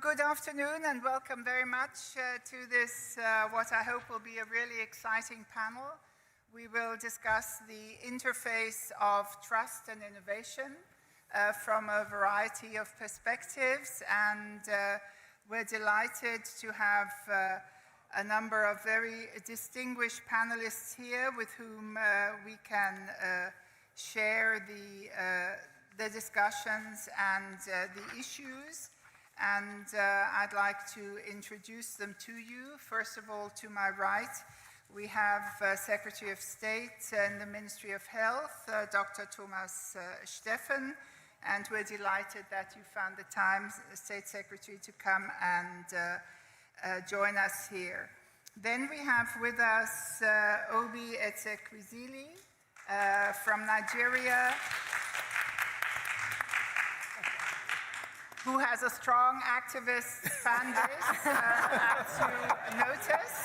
good afternoon and welcome very much to this, what I hope will be a really exciting panel. We will discuss the interface of trust and innovation from a variety of perspectives, and we're delighted to have a number of very distinguished panelists here with whom we can share the discussions and the issues. And I'd like to introduce them to you. First of all, to my right, we have Secretary of State in the Ministry of Health, Dr. Thomas Steffen, and we're delighted that you found the time, State Secretary, to come and join us here. Then we have with us Obi Etzekwesili from Nigeria, who has a strong activist fan base, as you notice.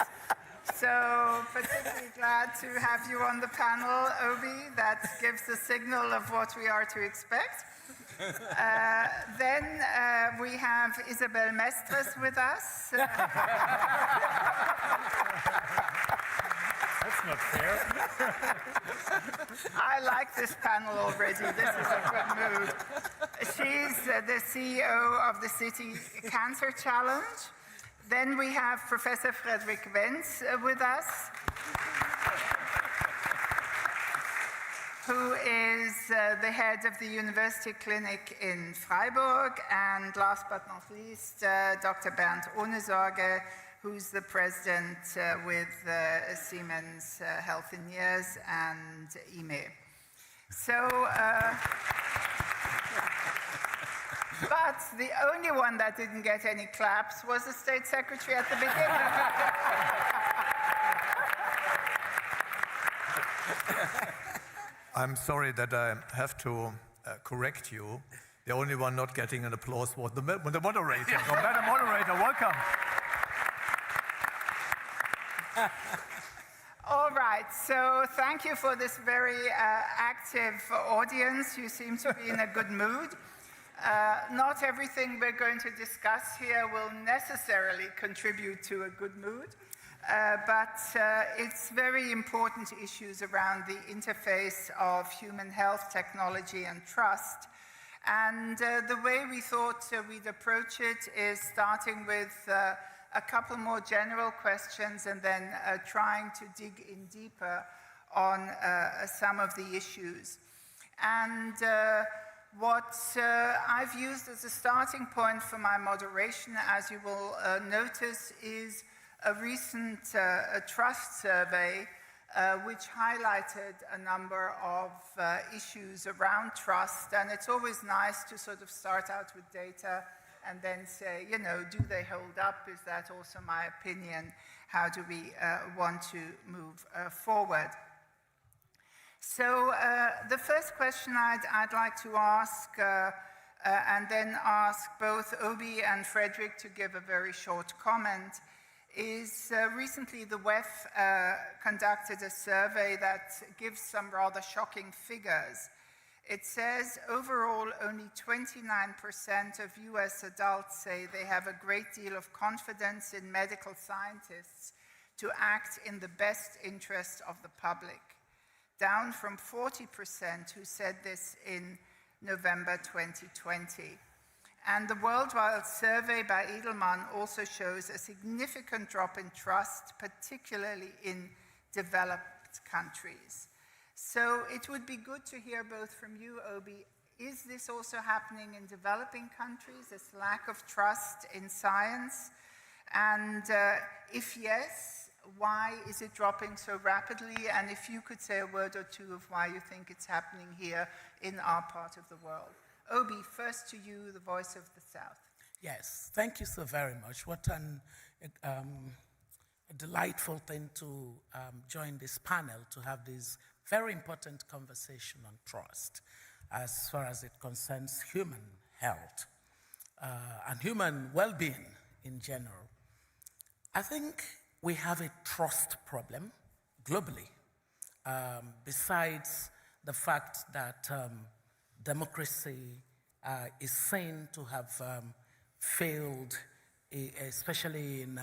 So particularly glad to have you on the panel, Obi. That gives the signal of what we are to expect. Then we have Isabel Mestres with us. That's not fair. I like this panel already. This is a good mood. She's the CEO of the City Cancer Challenge. Then we have Professor Frederick Wenz with us, who is the head of the University Clinic in Freiburg. And last but not least, Dr. Bernd Ohnesorge, who's the president with Siemens Healthineers and IME. So, but the only one that didn't get any claps was the State Secretary at the beginning. I'm sorry that I have to correct you. The only one not getting an applause was the moderator. So, Madam Moderator, welcome. All right, so thank you for this very active audience. You seem to be in a good mood. Not everything we're going to discuss here will necessarily contribute to a good mood, but it's very important issues around the interface of human health, technology, and trust. And the way we thought we'd approach it is starting with a couple more general questions and then trying to dig in deeper on some of the issues. And what I've used as a starting point for my moderation, as you will notice, is a recent trust survey which highlighted a number of issues around trust. And it's always nice to sort of start out with data and then say, you know, do they hold up? Is that also my opinion? How do we want to move forward? So the first question I'd like to ask, and then ask both Obi and Frederick to give a very short comment, is recently the WEF conducted a survey that gives some rather shocking figures. It says overall only 29% of US adults say they have a great deal of confidence in medical scientists to act in the best interest of the public, down from 40% who said this in November 2020. And the worldwide survey by Edelman also shows a significant drop in trust, particularly in developed countries. So it would be good to hear both from you, Obi. Is this also happening in developing countries, this lack of trust in science? And if yes, why is it dropping so rapidly? And if you could say a word or two of why you think it's happening here in our part of the world. Obi, first to you, the voice of the South. Yes, thank you so very much. What a delightful thing to join this panel, to have this very important conversation on trust as far as it concerns human health and human well-being in general. I think we have a trust problem globally, besides the fact that democracy is seen to have failed, especially in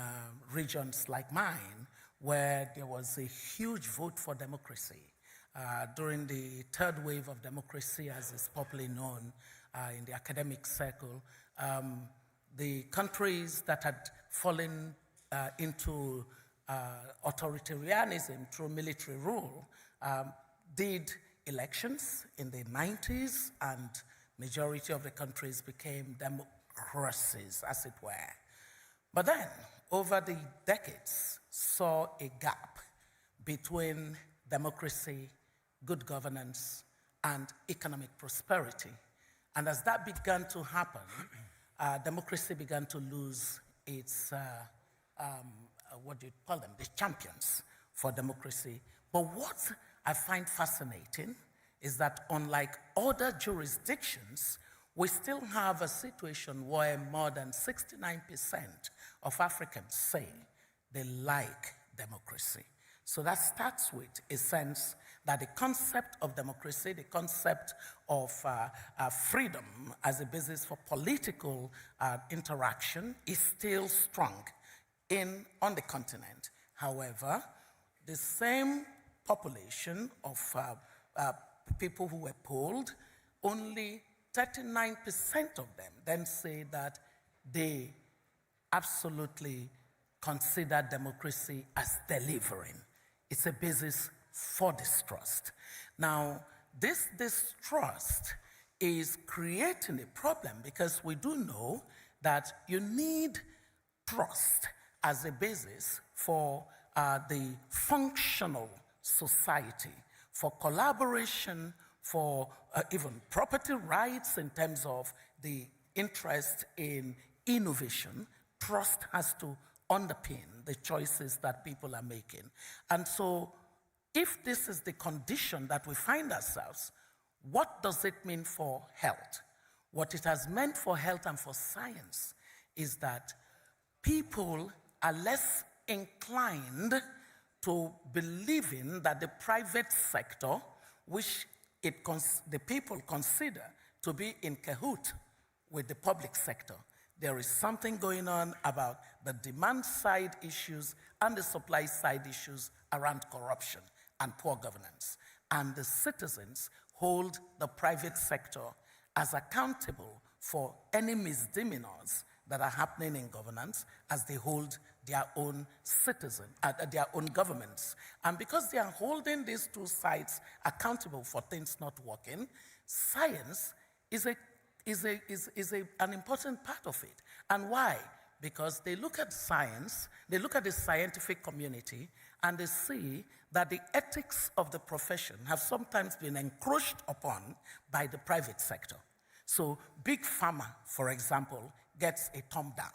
regions like mine, where there was a huge vote for democracy. During the third wave of democracy, as is popularly known in the academic circle, the countries that had fallen into authoritarianism through military rule did elections in the 90s, and majority of the countries became democracies, as it were. But then, over the decades, saw a gap between democracy, good governance, and economic prosperity. And as that began to happen, democracy began to lose its, what do you call them, the champions for democracy. But what I find fascinating is that unlike other jurisdictions, we still have a situation where more than 69% of Africans say they like democracy. So that starts with a sense that the concept of democracy, the concept of freedom as a basis for political interaction is still strong on the continent. However, the same population of people who were polled, only 39% of them then say that they absolutely consider democracy as delivering. It's a basis for distrust. Now, this distrust is creating a problem because we do know that you need trust as a basis for the functional society, for collaboration, for even property rights in terms of the interest in innovation. Trust has to underpin the choices that people are making. And so if this is the condition that we find ourselves, what does it mean for health? What it has meant for health and for science is that people are less inclined to believing that the private sector, which the people consider to be in cahoot with the public sector. There is something going on about the demand side issues and the supply side issues around corruption and poor governance. And the citizens hold the private sector as accountable for any misdemeanors that are happening in governance as they hold their own their own governments. And because they are holding these two sides accountable for things not working, science is an important part of it. And why? Because they look at science, they look at the scientific community, and they see that the ethics of the profession have sometimes been encroached upon by the private sector. So big pharma, for example, gets a thumb down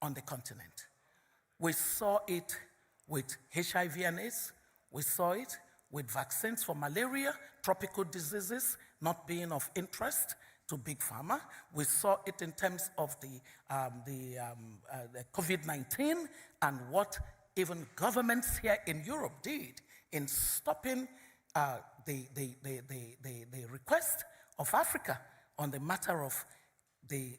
on the continent. We saw it with HIV and AIDS. We saw it with vaccines for malaria, tropical diseases not being of interest to big pharma. We saw it in terms of the COVID-19 and what even governments here in Europe did in stopping the request of Africa on the matter of the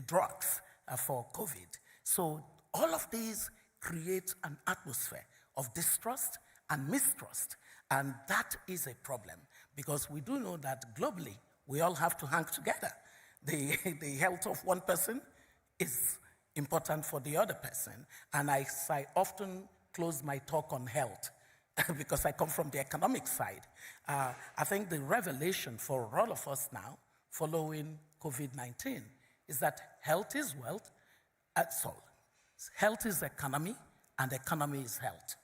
drugs for COVID. So all of these create an atmosphere of distrust and mistrust, and that is a problem because we do know that globally we all have to hang together. The health of one person is important for the other person, and I often close my talk on health because I come from the economic side. I think the revelation for all of us now following COVID-19 is that health is wealth. That's all. Health is economy, and economy is health.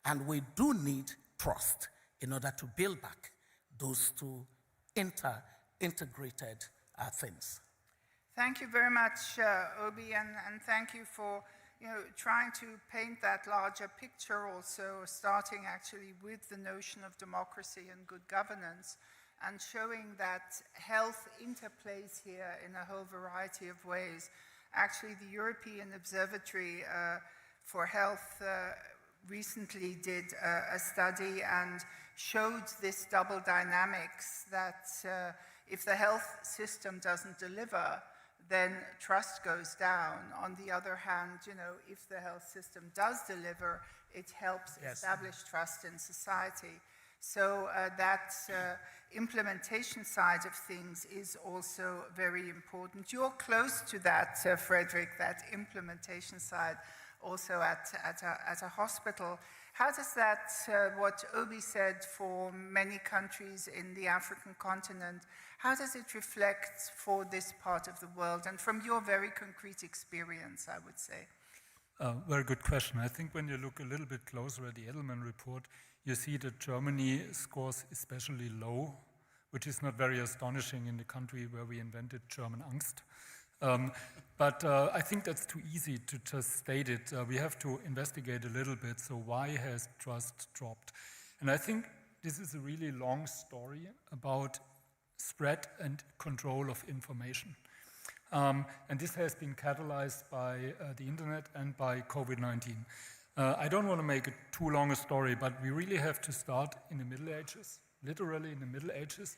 And we do need trust in order to build back those two integrated things. Thank you very much, Obi, and thank you for trying to paint that larger picture also, starting actually with the notion of democracy and good governance, and showing that health interplays here in a whole variety of ways. Actually, the European Observatory for Health recently did a study and showed this double dynamics that If the health system doesn't deliver, then trust goes down. On the other hand, if the health system does deliver, it helps establish trust in society. So that implementation side of things is also very important. You're close to that, Frederick, that implementation side, also at a hospital. How does that, what Obi said for many countries in the African continent, how does it reflect for this part of the world? And from your very concrete experience, I would say. Very good question. I think when you look a little bit closer at the Edelman report, you see that Germany scores especially low, which is not very astonishing in the country where we invented German Angst. But I think that's too easy to just state it. We have to investigate a little bit. So why has trust dropped? And I think this is a really long story about spread and control of information. And this has been catalyzed by the internet and by COVID-19. I don't want to make it too long a story, but we really have to start in the Middle Ages, literally in the Middle Ages,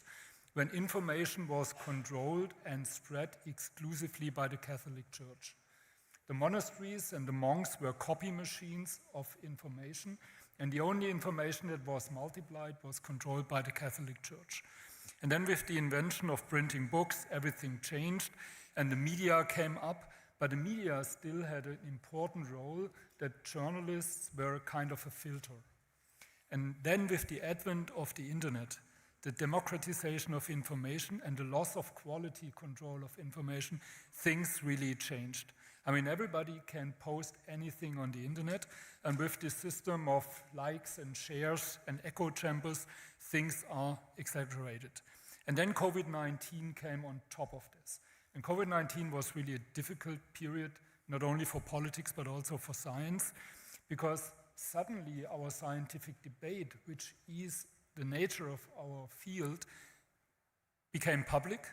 when information was controlled and spread exclusively by the Catholic Church. The monasteries and the monks were copy machines of information, and the only information that was multiplied was controlled by the Catholic Church. And then with the invention of printing books, everything changed, and the media came up, but the media still had an important role that journalists were a kind of a filter. And then with the advent of the internet, the democratization of information and the loss of quality control of information, things really changed. I mean, everybody can post anything on the internet, and with this system of likes and shares and echo chambers, things are exaggerated. And then COVID-19 came on top of this. And COVID-19 was really a difficult period, not only for politics, but also for science, because suddenly our scientific debate, which is the nature of our field, became public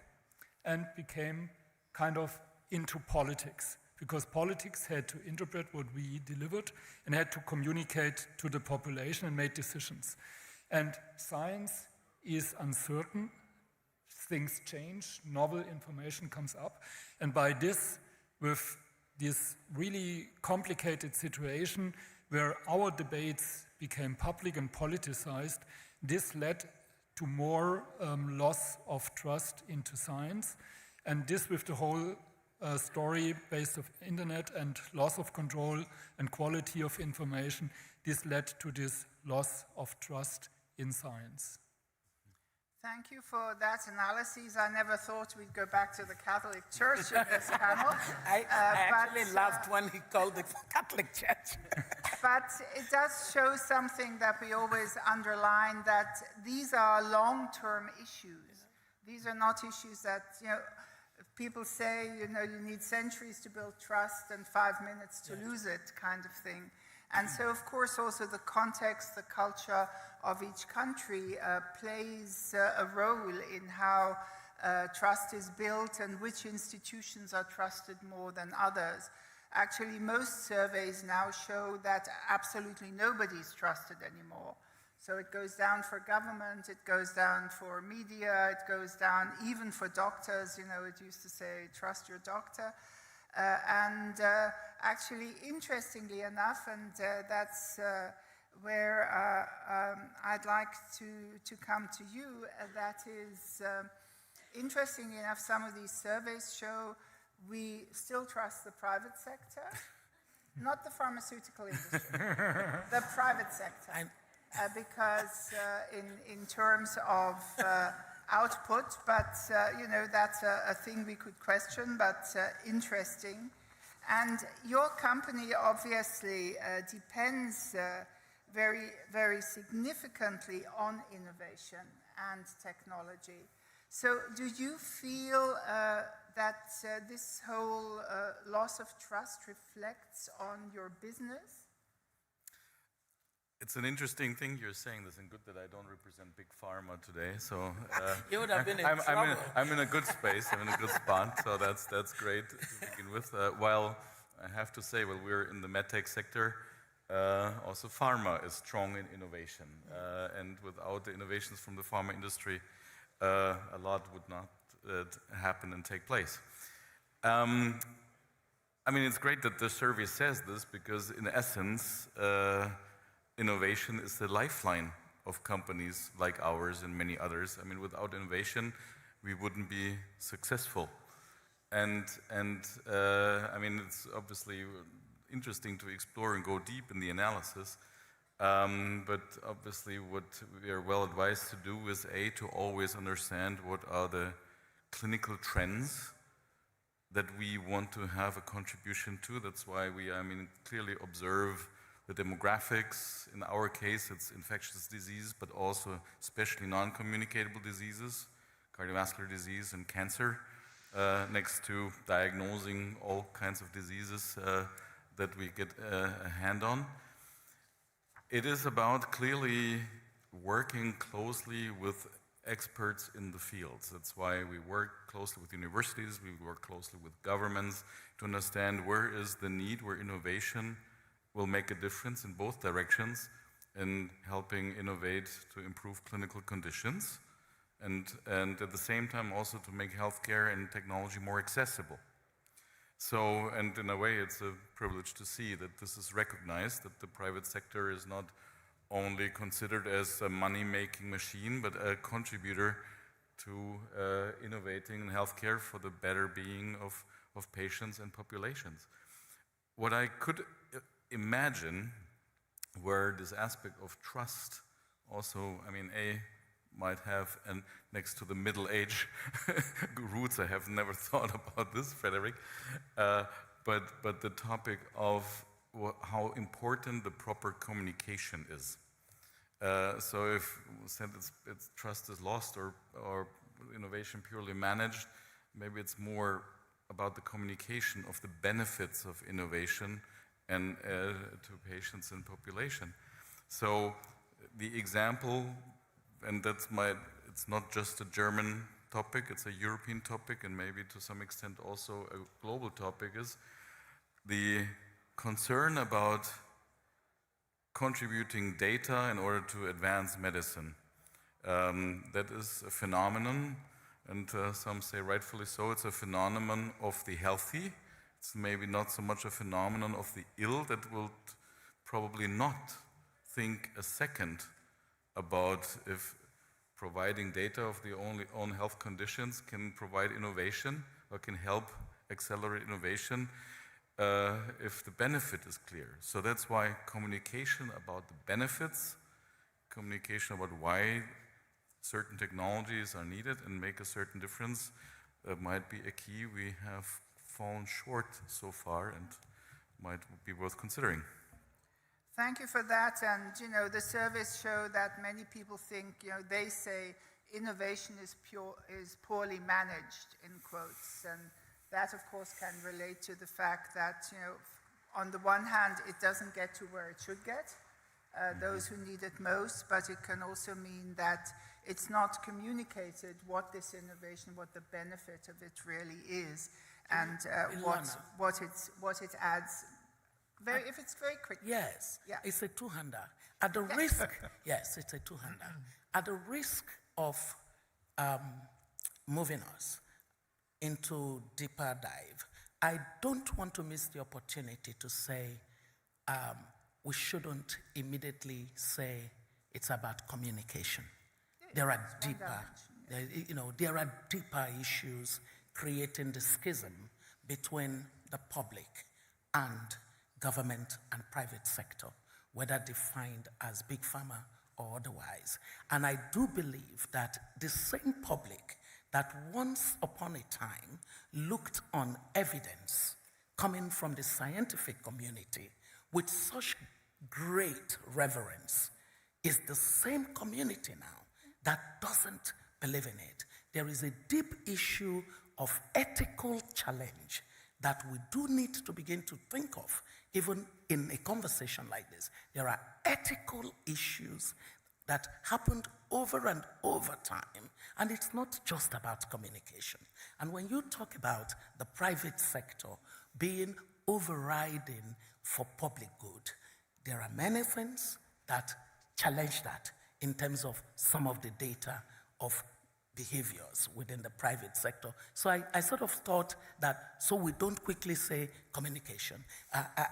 and became kind of into politics, because politics had to interpret what we delivered and had to communicate to the population and make decisions. And science is uncertain, things change, novel information comes up, and by this, with this really complicated situation where our debates became public and politicized, this led to more loss of trust into science, and this with the whole story based of internet and loss of control and quality of information, this led to this loss of trust in science. Thank you for that analysis. I never thought we'd go back to the Catholic Church in this panel. I actually laughed when he called the Catholic Church. But it does show something that we always underline, that these are long-term issues. These are not issues that, people say, you need centuries to build trust and 5 minutes to lose it, kind of thing. And so, of course, also the context, the culture of each country plays a role in how trust is built and which institutions are trusted more than others. Actually, most surveys now show that absolutely nobody is trusted anymore. So it goes down for government, it goes down for media, it goes down even for doctors. It used to say, trust your doctor. Actually, interestingly enough, and that's where I'd like to come to you, that is, interestingly enough, some of these surveys show we still trust the private sector, not the pharmaceutical industry, the private sector, because in terms of output, but that's a thing we could question, but interesting. And your company obviously depends very, very significantly on innovation and technology. So do you feel that this whole loss of trust reflects on your business? It's an interesting thing you're saying this, and good that I don't represent Big Pharma today. So you would have been in trouble. I'm in a good space. I'm in a good spot. So that's great to begin with. While I have to say, we're in the medtech sector. Also, pharma is strong in innovation, and without the innovations from the pharma industry, a lot would not happen and take place. I mean, it's great that the survey says this because, in essence, innovation is the lifeline of companies like ours and many others. I mean, without innovation, we wouldn't be successful. And I mean, it's obviously interesting to explore and go deep in the analysis. But obviously, what we are well advised to do is to always understand what are the clinical trends that we want to have a contribution to. That's why we, clearly observe the demographics. In our case, it's infectious disease, but also especially non-communicable diseases, cardiovascular disease and cancer, next to diagnosing all kinds of diseases that we get a hand on. It is about clearly working closely with experts in the fields. That's why we work closely with universities, we work closely with governments to understand where is the need, where innovation will make a difference in both directions in helping innovate to improve clinical conditions and at the same time also to make healthcare and technology more accessible. So, and in a way it's a privilege to see that this is recognized, that the private sector is not only considered as a money-making machine, but a contributor to innovating in healthcare for the better being of patients and populations. What I could imagine where this aspect of trust also, might have, and next to the middle age roots, I have never thought about this, Frederick, but the topic of how important the proper communication is. So if it's trust is lost or innovation purely managed, maybe it's more about the communication of the benefits of innovation and to patients and population. So the example, and it's not just a German topic, it's a European topic, and maybe to some extent also a global topic, is the concern about contributing data in order to advance medicine. That is a phenomenon, and some say rightfully so, it's a phenomenon of the healthy. It's maybe not so much a phenomenon of the ill that will probably not think a second about if providing data of the own health conditions can provide innovation or can help accelerate innovation if the benefit is clear. So that's why communication about the benefits, communication about why certain technologies are needed and make a certain difference might be a key we have fallen short so far and might be worth considering. Thank you for that. And, the surveys show that many people think, they say innovation is poorly managed, in quotes. And that, of course, can relate to the fact that, on the one hand, it doesn't get to where it should get, those who need it most, but it can also mean that it's not communicated what this innovation, what the benefit of it really is, and what it adds. If it's very quick. Yes, yeah. It's a two-hander. At the risk, yes, it's a two-hander. At the risk of moving us into deeper dive, I don't want to miss the opportunity to say we shouldn't immediately say it's about communication. There are deeper issues creating the schism between the public and government and private sector, whether defined as big pharma or otherwise. And I do believe that the same public that once upon a time looked on evidence coming from the scientific community with such great reverence is the same community now that doesn't believe in it. There is a deep issue of ethical challenge that we do need to begin to think of, even in a conversation like this. There are ethical issues that happened over and over time, and it's not just about communication. And when you talk about the private sector being overriding for public good, there are many things that challenge that in terms of some of the data of behaviors within the private sector. So I sort of thought that, so we don't quickly say communication.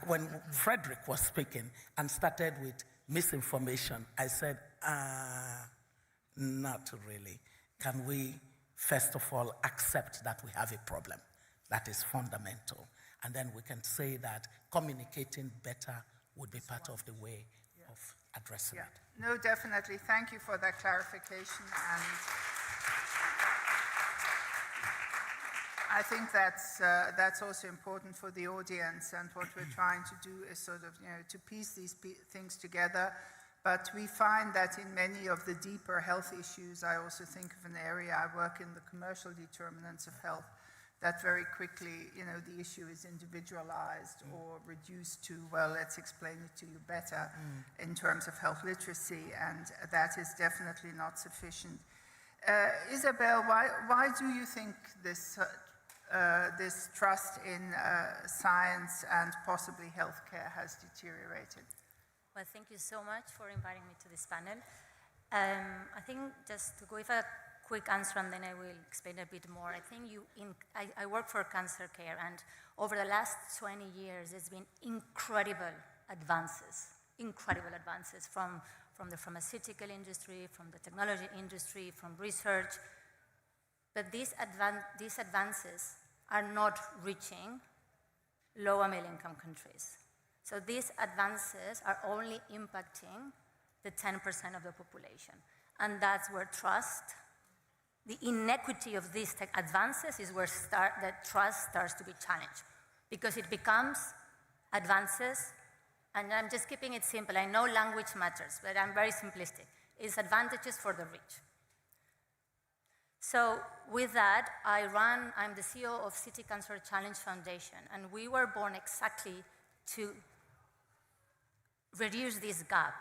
When Frederick was speaking and started with misinformation, I said, not really. Can we, first of all, accept that we have a problem that is fundamental? And then we can say that communicating better would be part of the way of addressing it. No, definitely. Thank you for that clarification. And I think that's also important for the audience, and what we're trying to do is sort of, to piece these things together. But we find that in many of the deeper health issues, I also think of an area, I work in the commercial determinants of health, that very quickly, the issue is individualized or reduced to, well, let's explain it to you better in terms of health literacy, and that is definitely not sufficient. Isabel, why do you think this trust in science and possibly healthcare has deteriorated? Well, thank you so much for inviting me to this panel. I think just to go with a quick answer and then I will explain a bit more. I think I work for cancer care, and over the last 20 years, there's been incredible advances from the pharmaceutical industry, from the technology industry, from research. But these advances are not reaching low and middle-income countries. So these advances are only impacting the 10% of the population. And that's where trust, the inequity of these tech advances is where the trust starts to be challenged, because it becomes advances, and I'm just keeping it simple. I know language matters, but I'm very simplistic. It's advantages for the rich. So with that, I'm the CEO of City Cancer Challenge Foundation, and we were born exactly to reduce this gap.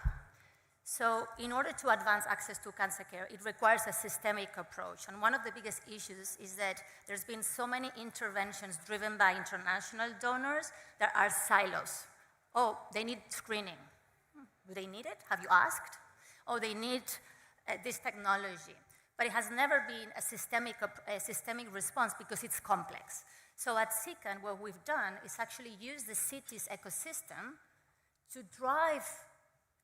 So in order to advance access to cancer care, it requires a systemic approach. And one of the biggest issues is that there's been so many interventions driven by international donors that are silos. Oh, they need screening. Do they need it? Have you asked? Oh, they need this technology. But it has never been a systemic response because it's complex. So at SICAN, what we've done is actually use the city's ecosystem to drive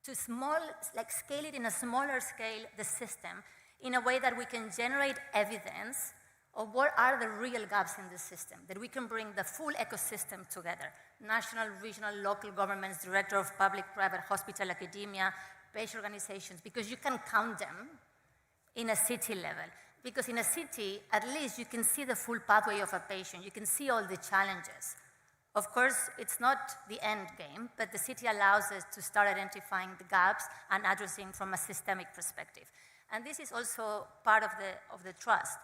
to scale it in a smaller scale, the system, in a way that we can generate evidence of what are the real gaps in the system, that we can bring the full ecosystem together. National, regional, local governments, director of public, private, hospital, academia, patient organizations, because you can count them in a city level. Because in a city, at least you can see the full pathway of a patient. You can see all the challenges. Of course, it's not the end game, but the city allows us to start identifying the gaps and addressing from a systemic perspective. And this is also part of the trust.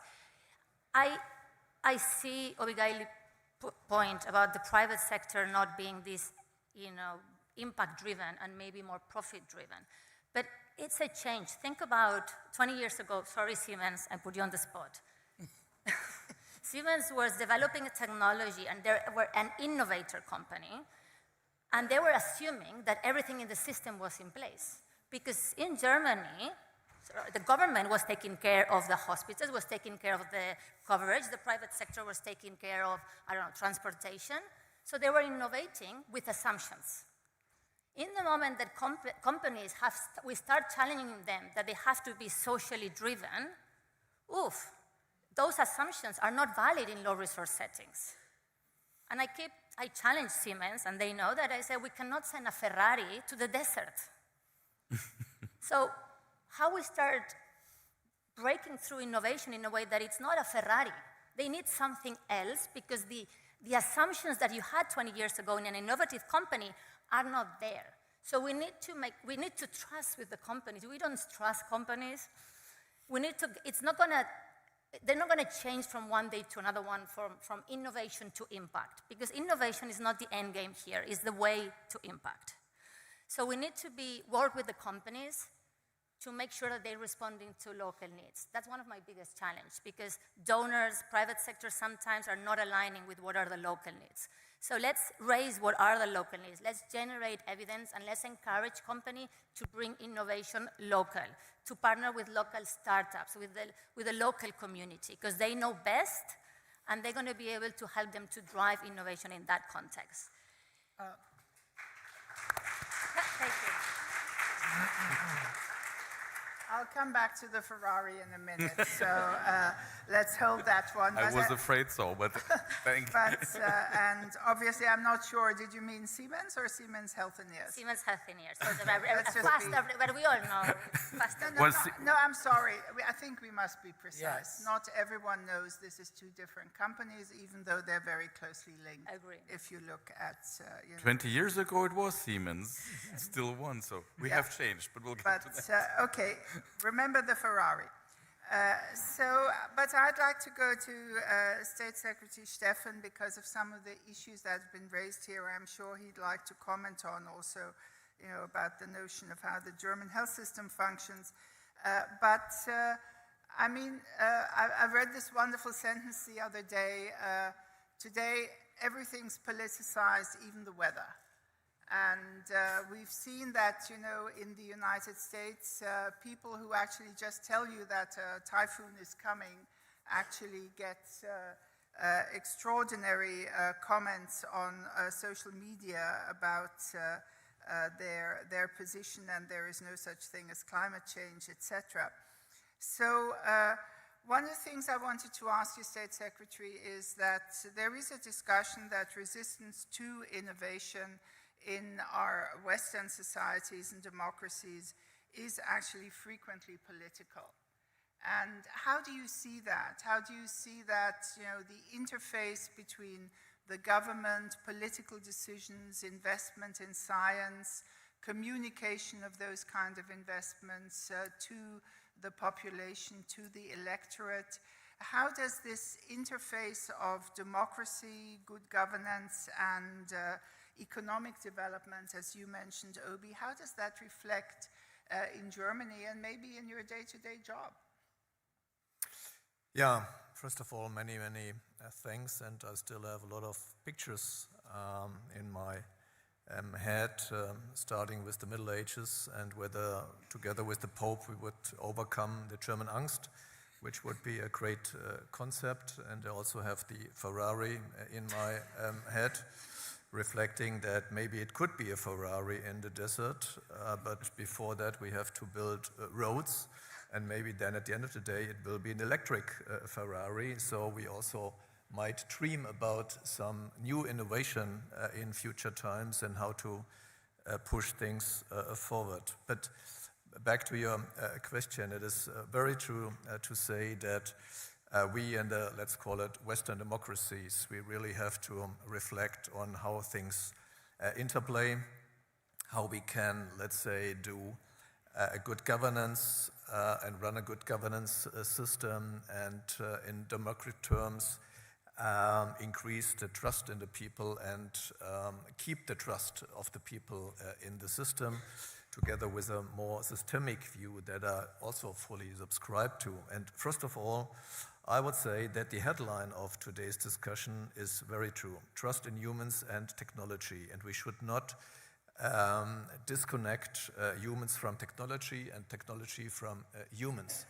I see Abigail's point about the private sector not being this, impact-driven and maybe more profit-driven. But it's a change. Think about 20 years ago, sorry, Siemens, I put you on the spot. Siemens was developing a technology, and they were an innovator company, and they were assuming that everything in the system was in place. Because in Germany, the government was taking care of the hospitals, was taking care of the coverage, the private sector was taking care of, transportation. So they were innovating with assumptions. In the moment that companies we start challenging them that they have to be socially driven, those assumptions are not valid in low resource settings. And I challenge Siemens, and they know that. I say, we cannot send a Ferrari to the desert. So how we start breaking through innovation in a way that it's not a Ferrari. They need something else, because the assumptions that you had 20 years ago in an innovative company are not there. So we need to trust with the companies. We don't trust companies. They're not gonna change from one day to another one, from innovation to impact, because innovation is not the end game here, it's the way to impact. So we need to work with the companies to make sure that they're responding to local needs. That's one of my biggest challenges because donors, private sector sometimes are not aligning with what are the local needs. So let's raise what are the local needs. Let's generate evidence and let's encourage companies to bring innovation local, to partner with local startups, with the local community, because they know best and they're going to be able to help them to drive innovation in that context. Thank you. I'll come back to the Ferrari in a minute, so let's hold that one. I was afraid so, but thank you. And obviously, I'm not sure, did you mean Siemens or Siemens Healthineers? Siemens Healthineers. So Let's just but we all know. Faster. No, I'm sorry. I think we must be precise. Yes. Not everyone knows this is two different companies, even though they're very closely linked. Agree. If you look at, 20 years ago, it was Siemens, still one, so we have changed, but we'll get to that. Okay, remember the Ferrari. But I'd like to go to State Secretary Steffen because of some of the issues that have been raised here. I'm sure he'd like to comment on also, about the notion of how the German health system functions. I read this wonderful sentence the other day. Today, everything's politicized, even the weather. And we've seen that, in the United States, people who actually just tell you that a typhoon is coming actually get extraordinary comments on social media about their position, and there is no such thing as climate change, etc. So one of the things I wanted to ask you, State Secretary, is that there is a discussion that resistance to innovation in our Western societies and democracies is actually frequently political. And how do you see that? How do you see that, the interface between the government, political decisions, investment in science, communication of those kind of investments to the population, to the electorate? How does this interface of democracy, good governance, and economic development, as you mentioned, Obi, how does that reflect in Germany and maybe in your day-to-day job? Yeah, first of all, many thanks, and I still have a lot of pictures in my head, starting with the Middle Ages and whether, together with the Pope, we would overcome the German Angst, which would be a great concept. And I also have the Ferrari in my head, reflecting that maybe it could be a Ferrari in the desert, but before that we have to build roads, and maybe then at the end of the day it will be an electric Ferrari. So we also might dream about some new innovation in future times and how to push things forward. But back to your question, it is very true to say that we in the, let's call it, Western democracies, we really have to reflect on how things interplay, how we can, let's say, do a good governance and run a good governance system, and in democratic terms, increase the trust in the people and keep the trust of the people in the system, together with a more systemic view that I also fully subscribe to. And first of all, I would say that the headline of today's discussion is very true. Trust in humans and technology. And we should not disconnect humans from technology and technology from humans.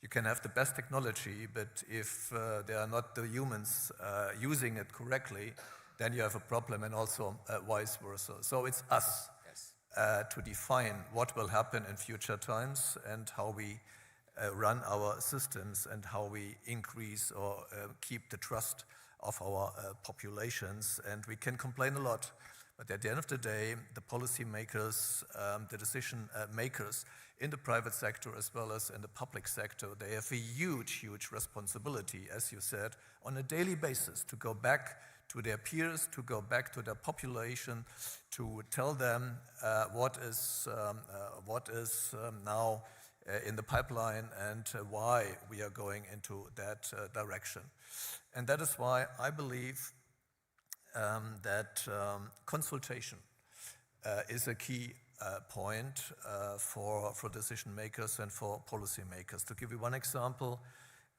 You can have the best technology, but if there are not the humans using it correctly, then you have a problem, and also vice versa. So it's us to define what will happen in future times and how we run our systems and how we increase or keep the trust of our populations. And we can complain a lot, but at the end of the day, the policymakers, the decision makers in the private sector as well as in the public sector, they have a huge responsibility, as you said, on a daily basis to go back to their peers, to go back to their population, to tell them what is now in the pipeline and why we are going into that direction. And that is why I believe that consultation is a key point for decision makers and for policymakers. To give you one example,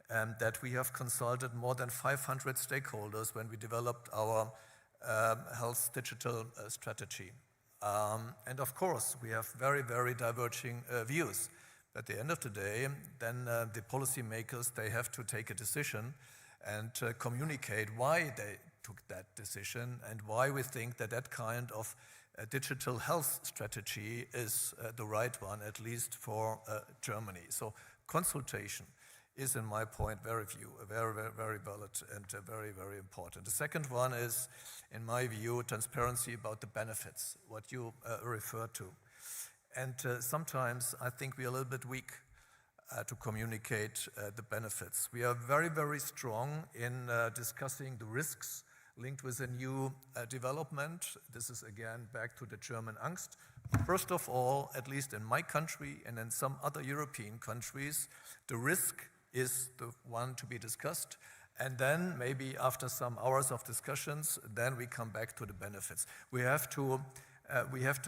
that we have consulted more than 500 stakeholders when we developed our health digital strategy. And of course, we have very, very diverging views. At the end of the day, then the policymakers, they have to take a decision and communicate why they took that decision and why we think that that kind of digital health strategy is the right one, at least for Germany. So consultation is, in my point, very, very valid and very, very important. The second one is, in my view, transparency about the benefits, what you referred to. And sometimes I think we are a little bit weak to communicate the benefits. We are very, very strong in discussing the risks linked with a new development. This is again back to the German angst. First of all, at least in my country and in some other European countries, the risk is the one to be discussed. And then maybe after some hours of discussions, then we come back to the benefits. We have to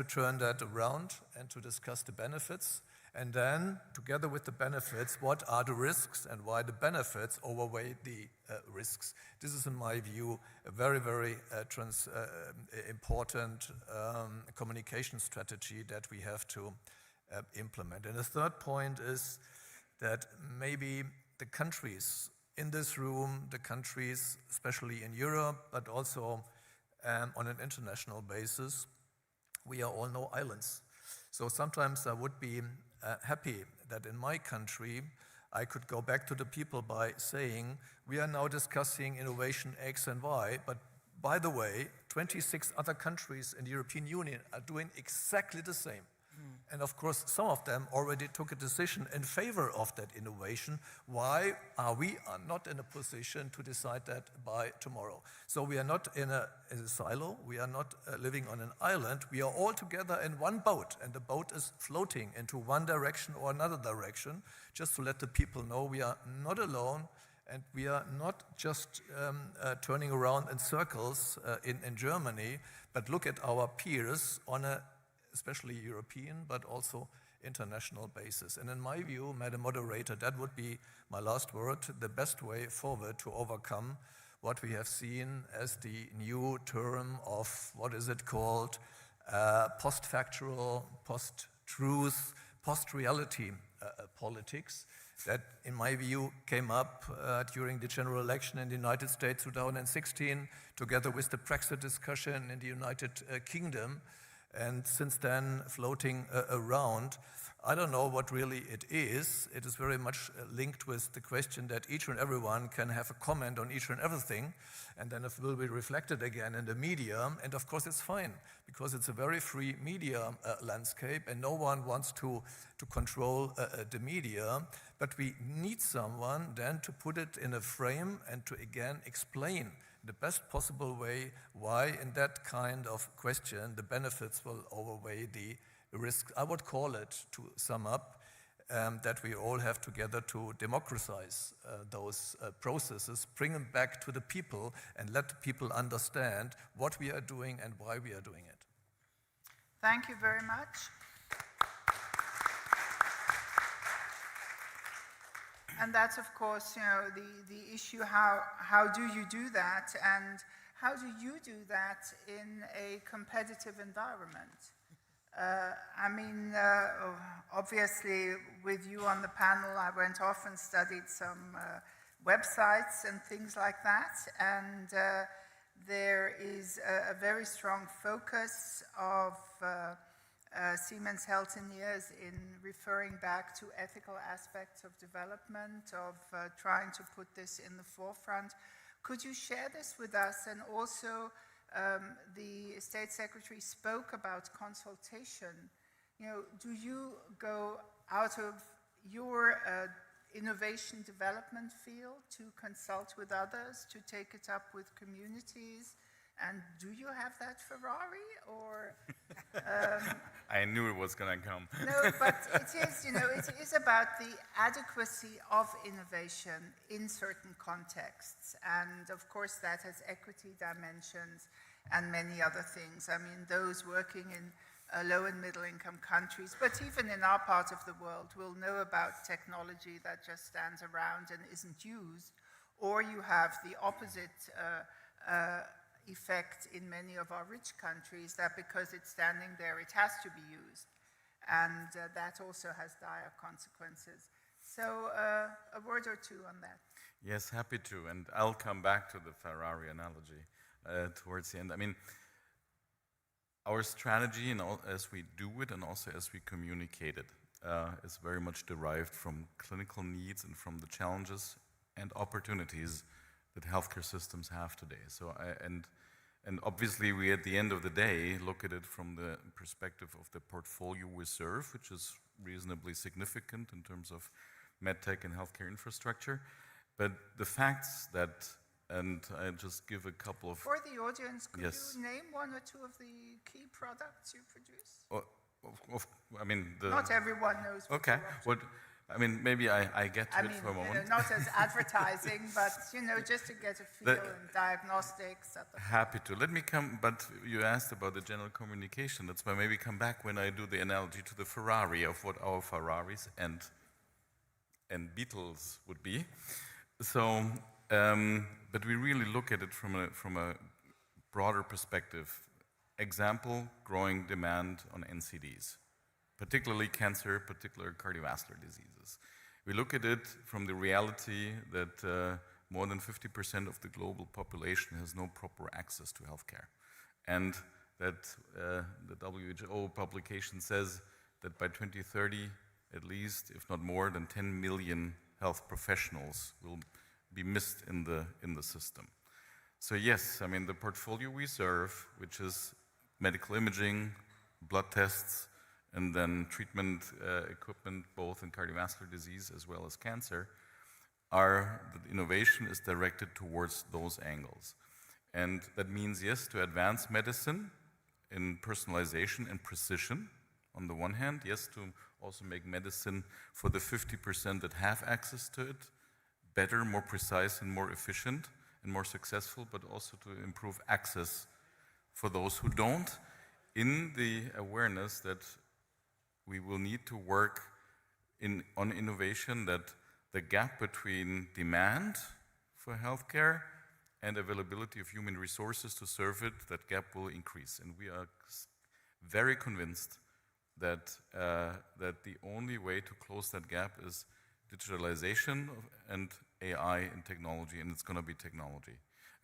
turn that around and to discuss the benefits. And then, together with the benefits, what are the risks and why the benefits overweigh the risks. This is, in my view, a very, very important communication strategy that we have to implement. And the third point is that maybe the countries in this room, the countries, especially in Europe, but also on an international basis, we are all no islands. So sometimes I would be happy that in my country I could go back to the people by saying, we are now discussing innovation X and Y, but by the way, 26 other countries in the European Union are doing exactly the same. And of course, some of them already took a decision in favor of that innovation. Why are we not in a position to decide that by tomorrow? So we are not in a silo. We are not living on an island. We are all together in one boat, and the boat is floating into one direction or another direction, just to let the people know we are not alone, and we are not just turning around in circles in Germany, but look at our peers on a especially European, but also international basis. And in my view, Madam Moderator, that would be my last word, the best way forward to overcome what we have seen as the new term of, what is it called, post-factual, post-truth, post-reality politics that, in my view, came up during the general election in the United States 2016, together with the Brexit discussion in the United Kingdom. And since then, floating around, I don't know what really it is. It is very much linked with the question that each and everyone can have a comment on each and everything, and then it will be reflected again in the media. And of course, it's fine, because it's a very free media landscape, and no one wants to control the media. But we need someone then to put it in a frame and to again explain the best possible way why in that kind of question the benefits will overweigh the risks. I would call it, to sum up, that we all have together to democratize those processes, bring them back to the people, and let the people understand what we are doing and why we are doing it. Thank you very much. And that's, of course, the issue, how do you do that, and how do you do that in a competitive environment? Obviously, with you on the panel, I went off and studied some websites and things like that, and there is a very strong focus of Siemens Healthineers in referring back to ethical aspects of development, of trying to put this in the forefront. Could you share this with us? And also, the State Secretary spoke about consultation. Do you go out of your innovation development field to consult with others, to take it up with communities? And do you have that Ferrari, or? I knew it was going to come. No, but it is about the adequacy of innovation in certain contexts. And of course, that has equity dimensions and many other things. I mean, those working in low and middle income countries, but even in our part of the world, will know about technology that just stands around and isn't used, or you have the opposite effect in many of our rich countries, that because it's standing there, it has to be used. And that also has dire consequences. So a word or two on that. Yes, happy to. And I'll come back to the Ferrari analogy towards the end. I mean, our strategy, as we do it and also as we communicate it, is very much derived from clinical needs and from the challenges and opportunities that healthcare systems have today. So, and obviously, we at the end of the day look at it from the perspective of the portfolio we serve, which is reasonably significant in terms of medtech and healthcare infrastructure. But the facts that, and I just give a couple of... For the audience, could Yes. you name one or two of the key products you produce? I mean, Not everyone knows what Okay. you're up to. What, I mean, maybe I get to I it mean, for a moment. not as advertising, but, just to get a feel in diagnostics. Happy to. Let me come, but you asked about the general communication. That's why maybe come back when I do the analogy to the Ferrari of what our Ferraris and Beetles would be. So, but we really look at it from a broader perspective. Example, growing demand on NCDs, particularly cancer, particular cardiovascular diseases. We look at it from the reality that more than 50% of the global population has no proper access to healthcare. And that the WHO publication says that by 2030, at least, if not more than 10 million health professionals will be missed in the system. So yes, I mean, the portfolio we serve, which is medical imaging, blood tests, and then treatment equipment, both in cardiovascular disease as well as cancer, the innovation is directed towards those angles. And that means, yes, to advance medicine in personalization and precision, on the one hand, yes, to also make medicine for the 50% that have access to it better, more precise, and more efficient, and more successful, but also to improve access for those who don't, in the awareness that we will need to work on innovation, that the gap between demand for healthcare and availability of human resources to serve it, that gap will increase. And we are very convinced that the only way to close that gap is digitalization and AI and technology, and it's going to be technology.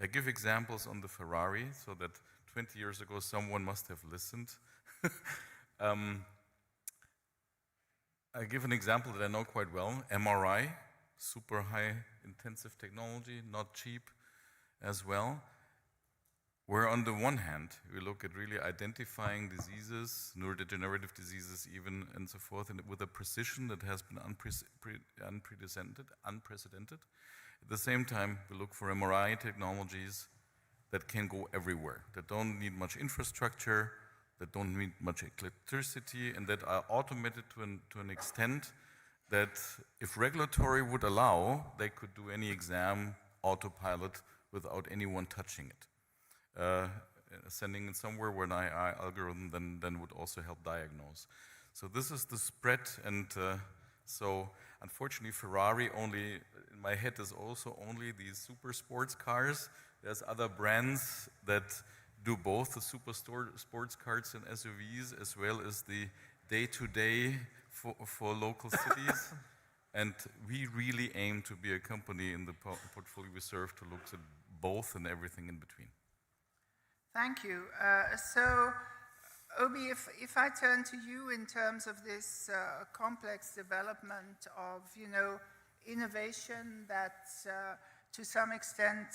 I give examples on the Ferrari, so that 20 years ago someone must have listened. I give an example that I know quite well, MRI, super high intensive technology, not cheap as well. Where on the one hand, we look at really identifying diseases, neurodegenerative diseases even, and so forth, and with a precision that has been unprecedented. At the same time, we look for MRI technologies that can go everywhere, that don't need much infrastructure, that don't need much electricity, and that are automated to an extent that if regulatory would allow, they could do any exam autopilot without anyone touching it. Sending it somewhere where an AI algorithm then would also help diagnose. So this is the spread, and so unfortunately Ferrari only, in my head, is also only these super sports cars. There's other brands that do both the super sports cars and SUVs, as well as the day-to-day for local cities. And we really aim to be a company in the portfolio we serve to look at both and everything in between. Thank you. So, Obi, if I turn to you in terms of this complex development of, innovation that to some extent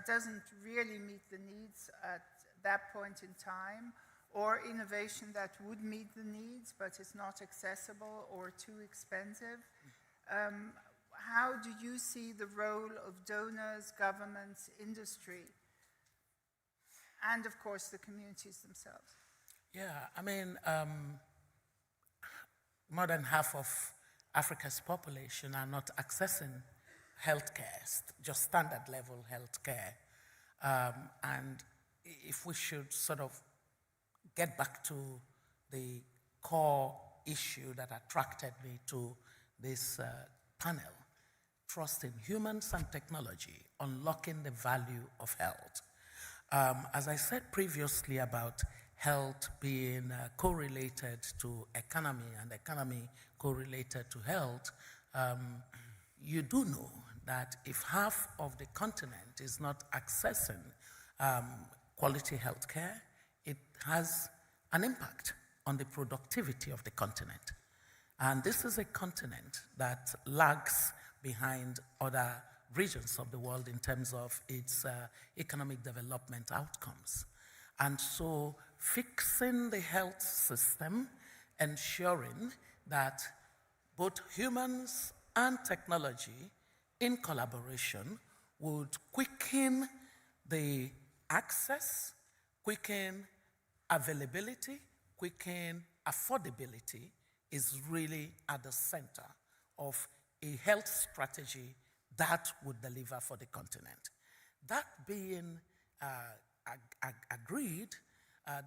doesn't really meet the needs at that point in time, or innovation that would meet the needs but is not accessible or too expensive, how do you see the role of donors, governments, industry, and of course the communities themselves? Yeah, I mean, more than half of Africa's population are not accessing healthcare, just standard level healthcare. And if we should sort of get back to the core issue that attracted me to this panel, trust in humans and technology, unlocking the value of health. As I said previously about health being correlated to economy and economy correlated to health, you do know that if half of the continent is not accessing quality health care, it has an impact on the productivity of the continent. And this is a continent that lags behind other regions of the world in terms of its economic development outcomes. And so fixing the health system, ensuring that both humans and technology in collaboration would quicken the access, quicken availability, quicken affordability is really at the center of a health strategy that would deliver for the continent. That being agreed,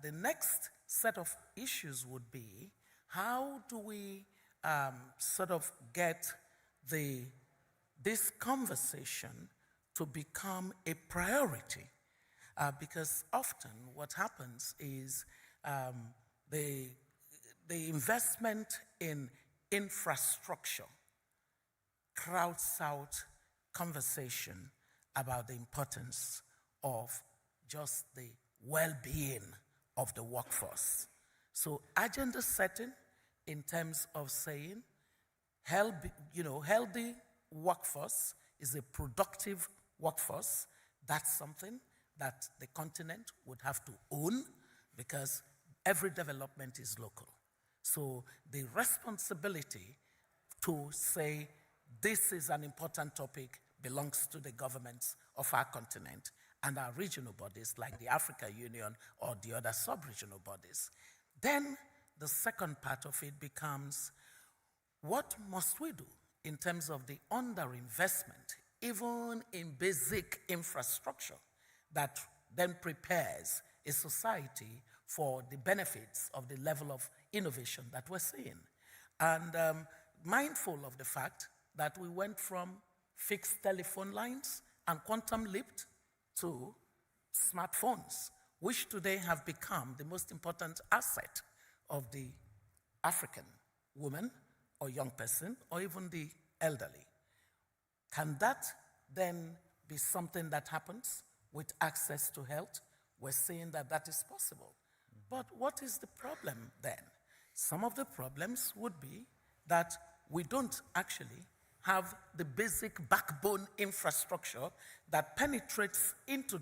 the next set of issues would be how do we sort of get this conversation to become a priority? Because often what happens is the investment in infrastructure crowds out conversation about the importance of just the well-being of the workforce. So agenda setting in terms of saying healthy workforce is a productive workforce. That's something that the continent would have to own because every development is local. So the responsibility to say this is an important topic belongs to the governments of our continent and our regional bodies like the Africa Union or the other sub-regional bodies. Then the second part of it becomes, what must we do in terms of the underinvestment, even in basic infrastructure, that then prepares a society for the benefits of the level of innovation that we're seeing? And mindful of the fact that we went from fixed telephone lines and quantum leaped to smartphones, which today have become the most important asset of the African woman or young person or even the elderly. Can that then be something that happens with access to health? We're saying that that is possible. But what is the problem then? Some of the problems would be that we don't actually have the basic backbone infrastructure that penetrates into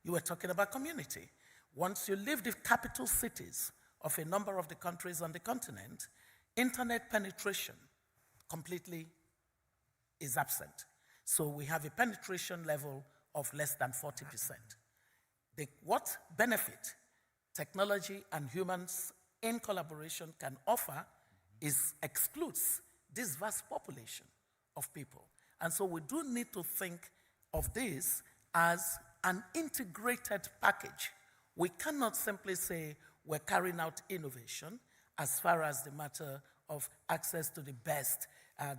you were talking about community. Once you leave the capital cities of a number of the countries on the continent, internet penetration completely is absent. So we have a penetration level of less than 40%. What benefit technology and humans in collaboration can offer excludes this vast population of people. And so we do need to think of this as an integrated package. We cannot simply say we're carrying out innovation as far as the matter of access to the best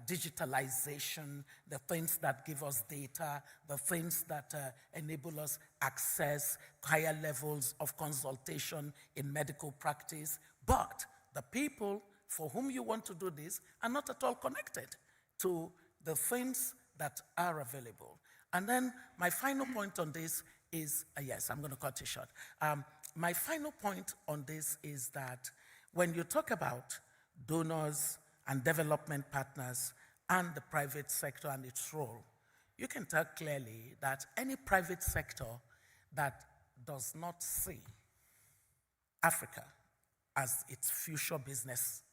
digitalization, the things that give us data, the things that enable us access higher levels of consultation in medical practice. But the people for whom you want to do this are not at all connected to the things that are available. And then my final point on this is, yes, I'm going to cut it short. My final point on this is that when you talk about donors and development partners and the private sector and its role, you can tell clearly that any private sector that does not see Africa as its future business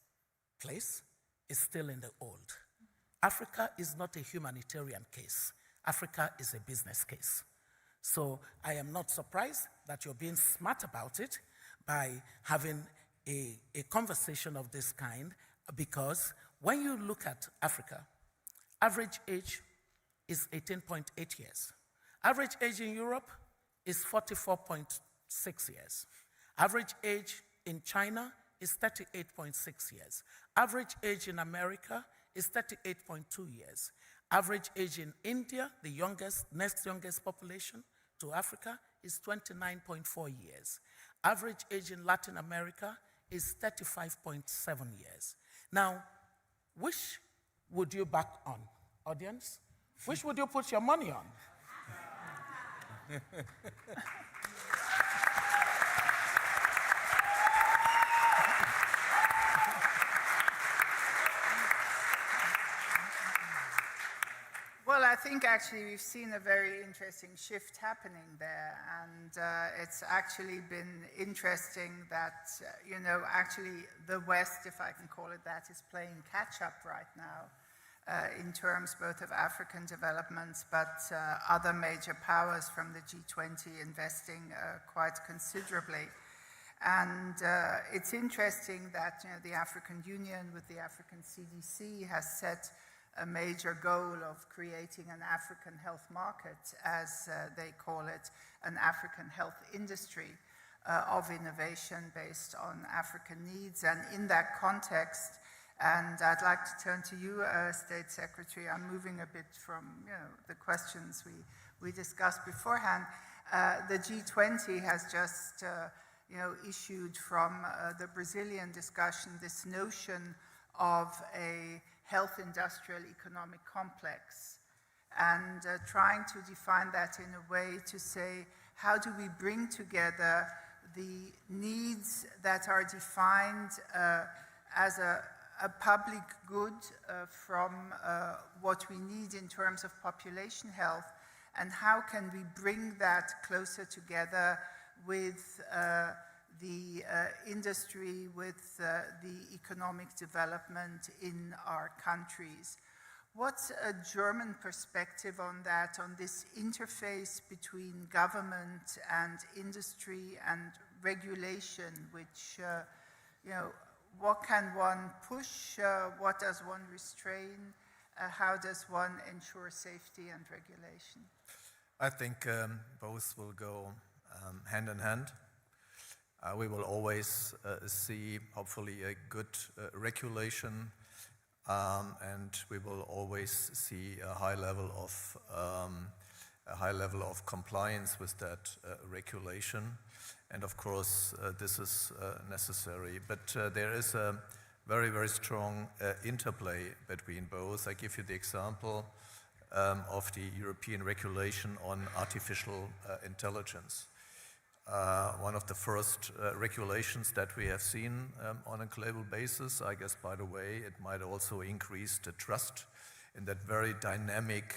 place is still in the old. Africa is not a humanitarian case. Africa is a business case. So I am not surprised that you're being smart about it by having a conversation of this kind, because when you look at Africa, average age is 18.8 years. Average age in Europe is 44.6 years. Average age in China is 38.6 years. Average age in America is 38.2 years. Average age in India, the next youngest population to Africa, is 29.4 years. Average age in Latin America is 35.7 years. Now, which would you back on, audience? Which would you put your money on? Well, I think actually we've seen a very interesting shift happening there, and it's actually been interesting that, actually the West, if I can call it that, is playing catch-up right now in terms both of African developments, but other major powers from the G20 investing quite considerably. And it's interesting that the African Union with the African CDC has set a major goal of creating an African health market, as they call it, an African health industry of innovation based on African needs. And in that context, and I'd like to turn to you, State Secretary, I'm moving a bit from the questions we discussed beforehand. The G20 has just issued from the Brazilian discussion this notion of a health industrial economic complex, and trying to define that in a way to say, how do we bring together the needs that are defined as a public good from what we need in terms of population health, and how can we bring that closer together with the industry, with the economic development in our countries. What's a German perspective on that, on this interface between government and industry and regulation, which, what can one push, what does one restrain, how does one ensure safety and regulation? I think both will go hand in hand. We will always see, hopefully, a good regulation, and we will always see a high level of compliance with that regulation. And of course, this is necessary. But there is a very, very strong interplay between both. I give you the example of the European regulation on artificial intelligence. One of the first regulations that we have seen on a global basis. I guess, by the way, it might also increase the trust in that very dynamic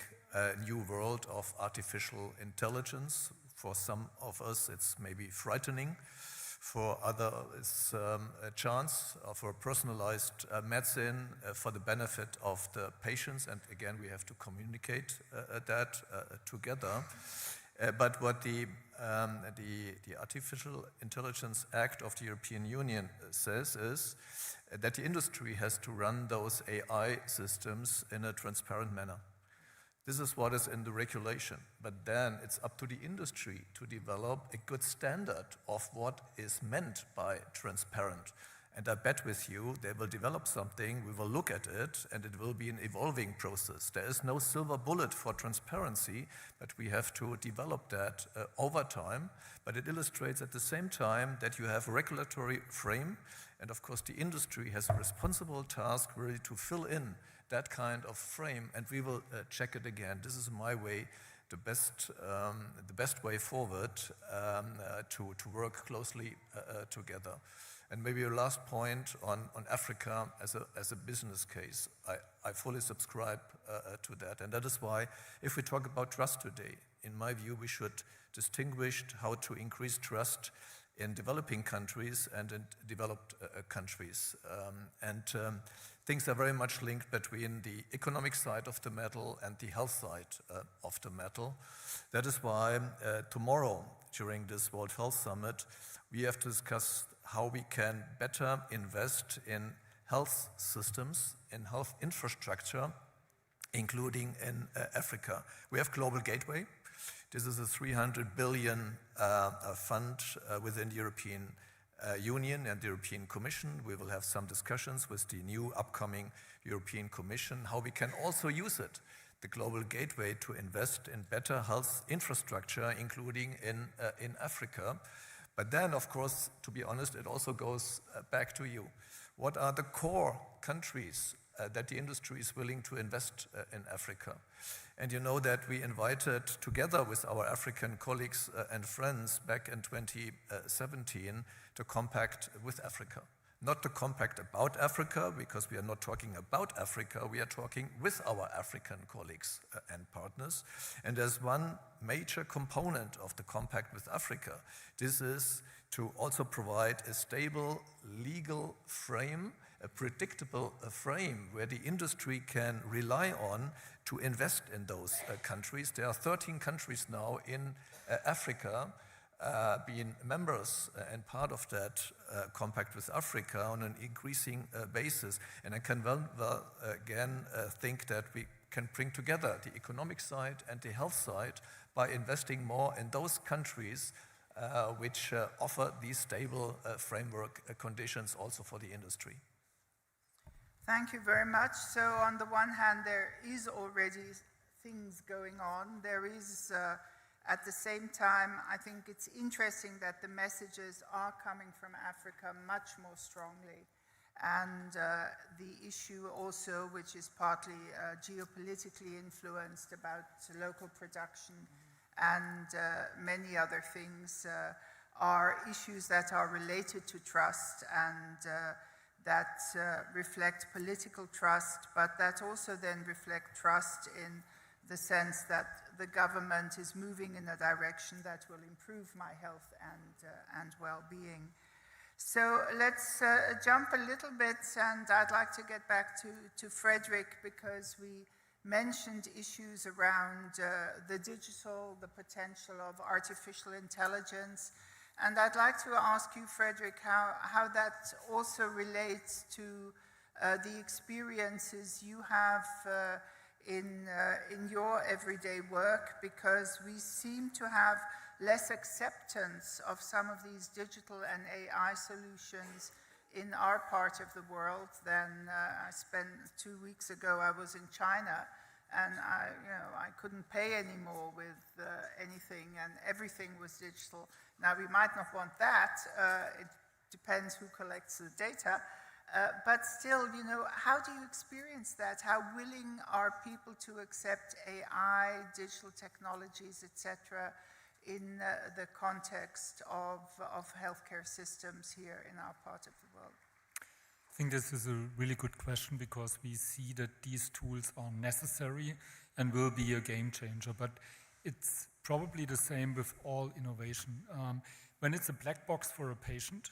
new world of artificial intelligence. For some of us, it's maybe frightening. For others, it's a chance for personalized medicine for the benefit of the patients. And again, we have to communicate that together. But what the Artificial Intelligence Act of the European Union says is that the industry has to run those AI systems in a transparent manner. This is what is in the regulation. But then it's up to the industry to develop a good standard of what is meant by transparent. And I bet with you they will develop something, we will look at it, and it will be an evolving process. There is no silver bullet for transparency, but we have to develop that over time. But it illustrates at the same time that you have a regulatory frame, and of course the industry has a responsible task really to fill in that kind of frame, and we will check it again. This is my way, the best way forward to work closely together. And maybe your last point on Africa as a business case. I fully subscribe to that. And that is why, if we talk about trust today, in my view, we should distinguish how to increase trust in developing countries and in developed countries. Things are very much linked between the economic side of the medal and the health side of the medal. That is why tomorrow, during this World Health Summit, we have to discuss how we can better invest in health systems, in health infrastructure, including in Africa. We have Global Gateway. This is a 300 billion fund within the European Union and the European Commission. We will have some discussions with the new upcoming European Commission, how we can also use it, the global gateway, to invest in better health infrastructure, including in Africa. But then, of course, to be honest, it also goes back to you. What are the core countries that the industry is willing to invest in Africa? And you know that we invited, together with our African colleagues and friends back in 2017, the compact with Africa. Not the compact about Africa, because we are not talking about Africa, we are talking with our African colleagues and partners. And there's one major component of the compact with Africa. This is to also provide a stable legal frame, a predictable frame where the industry can rely on to invest in those countries. There are 13 countries now in Africa being members and part of that compact with Africa on an increasing basis. And I can again think that we can bring together the economic side and the health side by investing more in those countries which offer these stable framework conditions also for the industry. Thank you very much. So on the one hand, there is already things going on. There is, at the same time, I think it's interesting that the messages are coming from Africa much more strongly. And the issue also, which is partly geopolitically influenced about local production and many other things, are issues that are related to trust and that reflect political trust, but that also then reflect trust in the sense that the government is moving in a direction that will improve my health and well-being. So let's jump a little bit, and I'd like to get back to Frederick, because we mentioned issues around the digital, the potential of artificial intelligence. And I'd like to ask you, Frederick, how that also relates to the experiences you have in your everyday work, because we seem to have less acceptance of some of these digital and AI solutions in our part of the world than I spent 2 weeks ago. I was in China, and I couldn't pay anymore with anything, and everything was digital. Now, we might not want that. It depends who collects the data. But still, how do you experience that? How willing are people to accept AI, digital technologies, etc., in the context of healthcare systems here in our part of the world? I think this is a really good question, because we see that these tools are necessary and will be a game changer. But it's probably the same with all innovation. When it's a black box for a patient,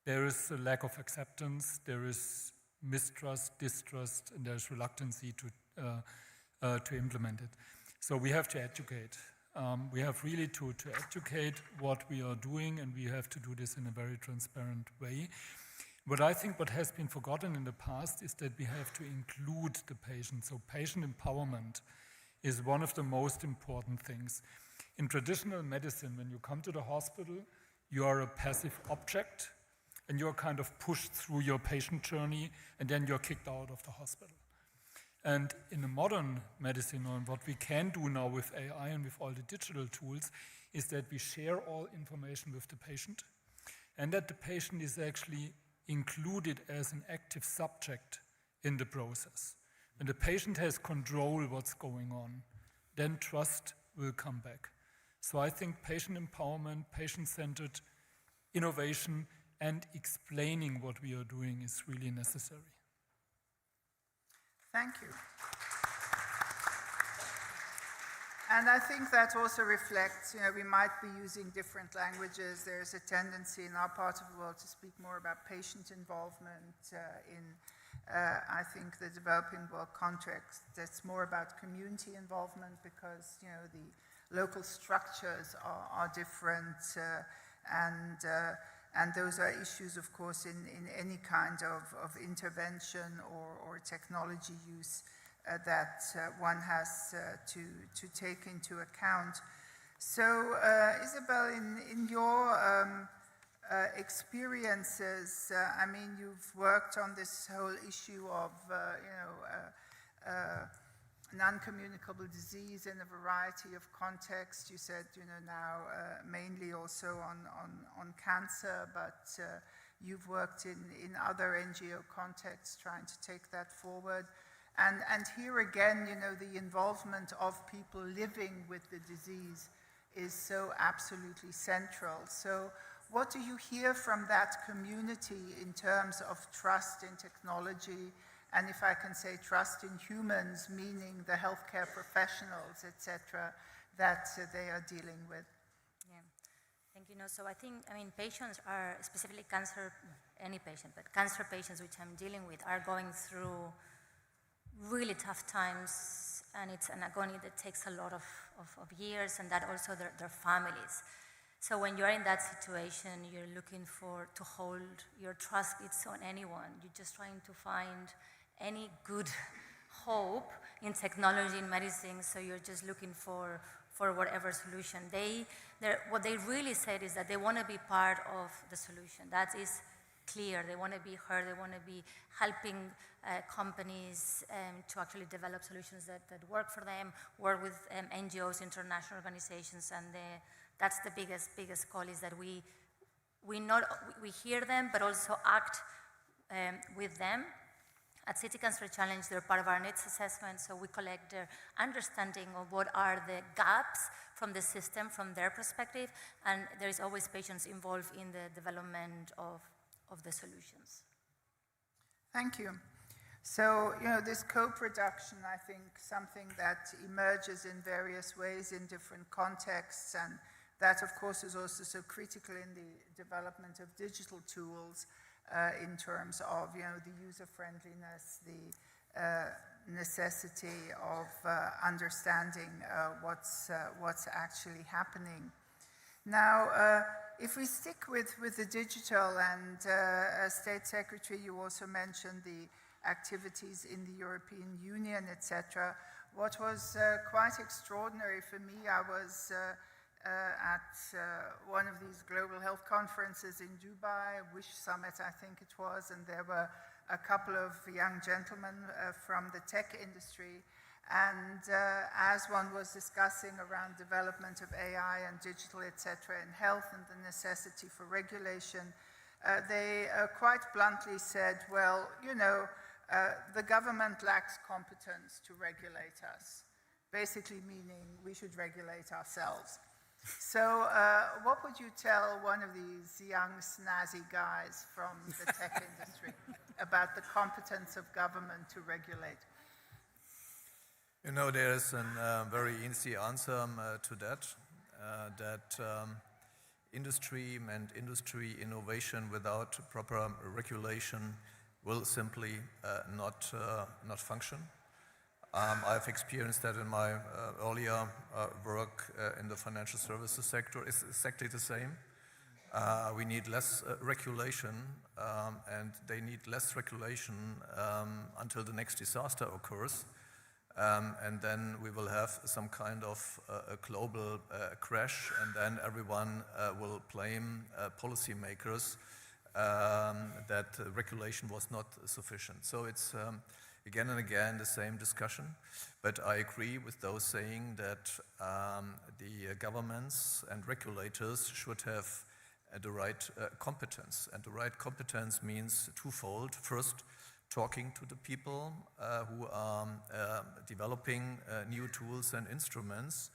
there is a lack of acceptance, there is mistrust, distrust, and there's reluctancy to implement it. So we have to educate. We have really to educate what we are doing, and we have to do this in a very transparent way. But I think what has been forgotten in the past is that we have to include the patient. So patient empowerment is one of the most important things. In traditional medicine, when you come to the hospital, you are a passive object, and you're kind of pushed through your patient journey, and then you're kicked out of the hospital. And in a modern medicine, or what we can do now with AI and with all the digital tools, is that we share all information with the patient, and that the patient is actually included as an active subject in the process. When the patient has control what's going on, then trust will come back. So I think patient empowerment, patient-centered innovation, and explaining what we are doing is really necessary. Thank you. And I think that also reflects, we might be using different languages. There's a tendency in our part of the world to speak more about patient involvement. In, I think, the developing world context, that's more about community involvement, because, the local structures are different. And those are issues, of course, in any kind of intervention or technology use that one has to take into account. So, Isabel, in your experiences. I mean, you've worked on this whole issue of, non-communicable disease in a variety of contexts. You said, now mainly also on cancer, but you've worked in other NGO contexts trying to take that forward. And here again, the involvement of people living with the disease is so absolutely central. So what do you hear from that community in terms of trust in technology, and if I can say trust in humans, meaning the healthcare professionals, etc., that they are dealing with? Yeah, thank you. So I mean, patients are, specifically cancer, any patient, but cancer patients which I'm dealing with are going through really tough times, and it's an agony that takes a lot of years, and that also their families. So when you're in that situation, you're looking to hold your trust it's on anyone. You're just trying to find any good hope in technology, in medicine, so you're just looking for whatever solution. What they really said is that they want to be part of the solution. That is clear. They want to be heard. They want to be helping companies to actually develop solutions that work for them, work with NGOs, international organizations, and that's the biggest call, is that we hear them, but also act with them. At City Cancer Challenge, they're part of our needs assessment, so we collect their understanding of what are the gaps from the system, from their perspective, and there is always patients involved in the development of the solutions. Thank you. So, this co-production, I think, something that emerges in various ways in different contexts, and that, of course, is also so critical in the development of digital tools in terms of, the user-friendliness, the necessity of understanding what's actually happening. Now, if we stick with the digital, and as State Secretary, you also mentioned the activities in the European Union, etc. What was quite extraordinary for me, I was at one of these global health conferences in Dubai, Wish Summit, I think it was, and there were a couple of young gentlemen from the tech industry. And as one was discussing around development of AI and digital, etc., in health and the necessity for regulation, they quite bluntly said, well, the government lacks competence to regulate us, basically meaning we should regulate ourselves. So what would you tell one of these young snazzy guys from the tech industry about the competence of government to regulate? There's a very easy answer to that, industry and industry innovation without proper regulation will simply not function. I've experienced that in my earlier work in the financial services sector. It's exactly the same. We need less regulation, and they need less regulation until the next disaster occurs. And then we will have some kind of a global crash, and then everyone will blame policymakers that regulation was not sufficient. So it's again and again the same discussion. But I agree with those saying that the governments and regulators should have the right competence. And the right competence means twofold. First, talking to the people who are developing new tools and instruments.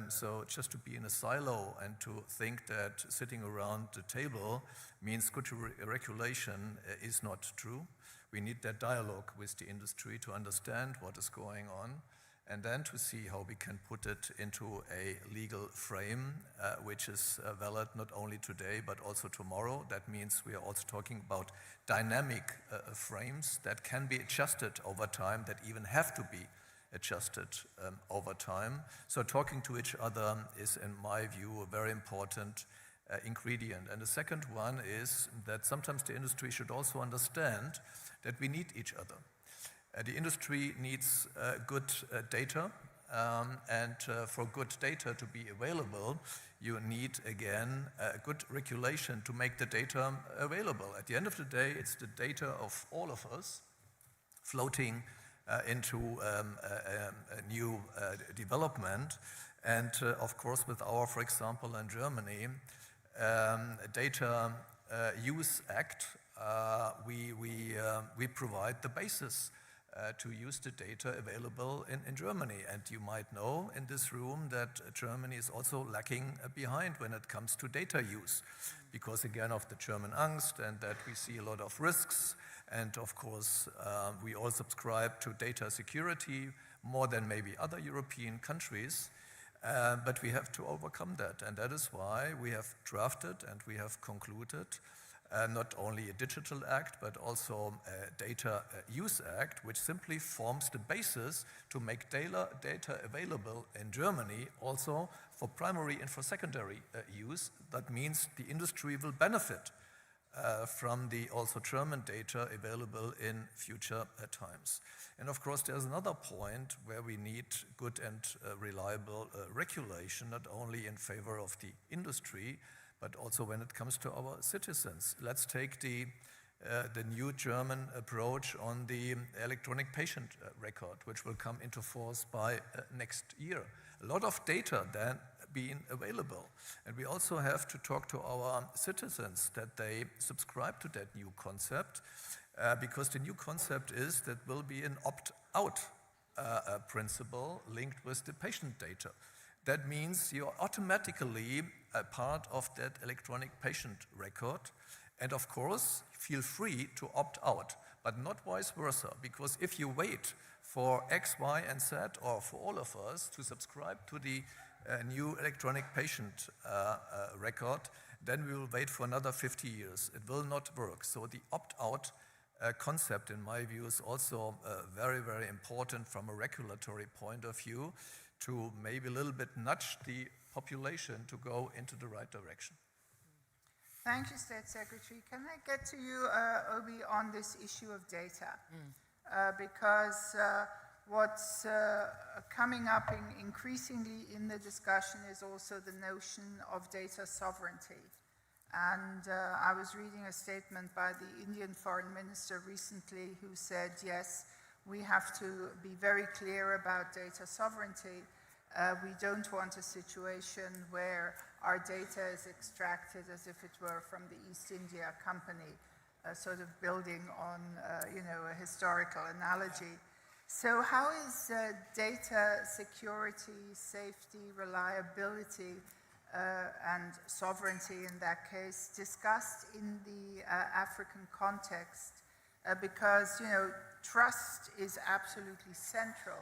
So just to be in a silo and to think that sitting around the table means good regulation is not true. We need that dialogue with the industry to understand what is going on, and then to see how we can put it into a legal frame which is valid not only today but also tomorrow. That means we are also talking about dynamic frames that can be adjusted over time, that even have to be adjusted over time. So talking to each other is, in my view, a very important ingredient. And the second one is that sometimes the industry should also understand that we need each other. The industry needs good data and for good data to be available, you need, again, a good regulation to make the data available. At the end of the day, it's the data of all of us floating into a new development. And of course, with our, for example, in Germany, Data Use Act, we provide the basis to use the data available in Germany. And you might know in this room that Germany is also lacking behind when it comes to data use, because again of the German angst, and that we see a lot of risks. And of course, we all subscribe to data security more than maybe other European countries. But we have to overcome that. And that is why we have drafted and we have concluded not only a digital act, but also a data use act, which simply forms the basis to make data available in Germany also for primary and for secondary use. That means the industry will benefit from the also German data available in future times. And of course, there's another point where we need good and reliable regulation, not only in favor of the industry, but also when it comes to our citizens. Let's take the new German approach on the electronic patient record, which will come into force by next year. A lot of data then being available. And we also have to talk to our citizens that they subscribe to that new concept, because the new concept is that will be an opt-out principle linked with the patient data. That means you're automatically a part of that electronic patient record, and of course, feel free to opt out, but not vice versa, because if you wait for X, Y, and Z, or for all of us to subscribe to the new electronic patient record, then we will wait for another 50 years. It will not work. So the opt-out concept, in my view, is also very, very important from a regulatory point of view to maybe a little bit nudge the population to go into the right direction. Thank you, State Secretary. Can I get to you, Obi, on this issue of data? Because what's coming up increasingly in the discussion is also the notion of data sovereignty. And I was reading a statement by the Indian Foreign Minister recently who said, yes, we have to be very clear about data sovereignty. We don't want a situation where our data is extracted as if it were from the East India Company, sort of building on a historical analogy. So how is data security, safety, reliability, and sovereignty in that case discussed in the African context? Because trust is absolutely central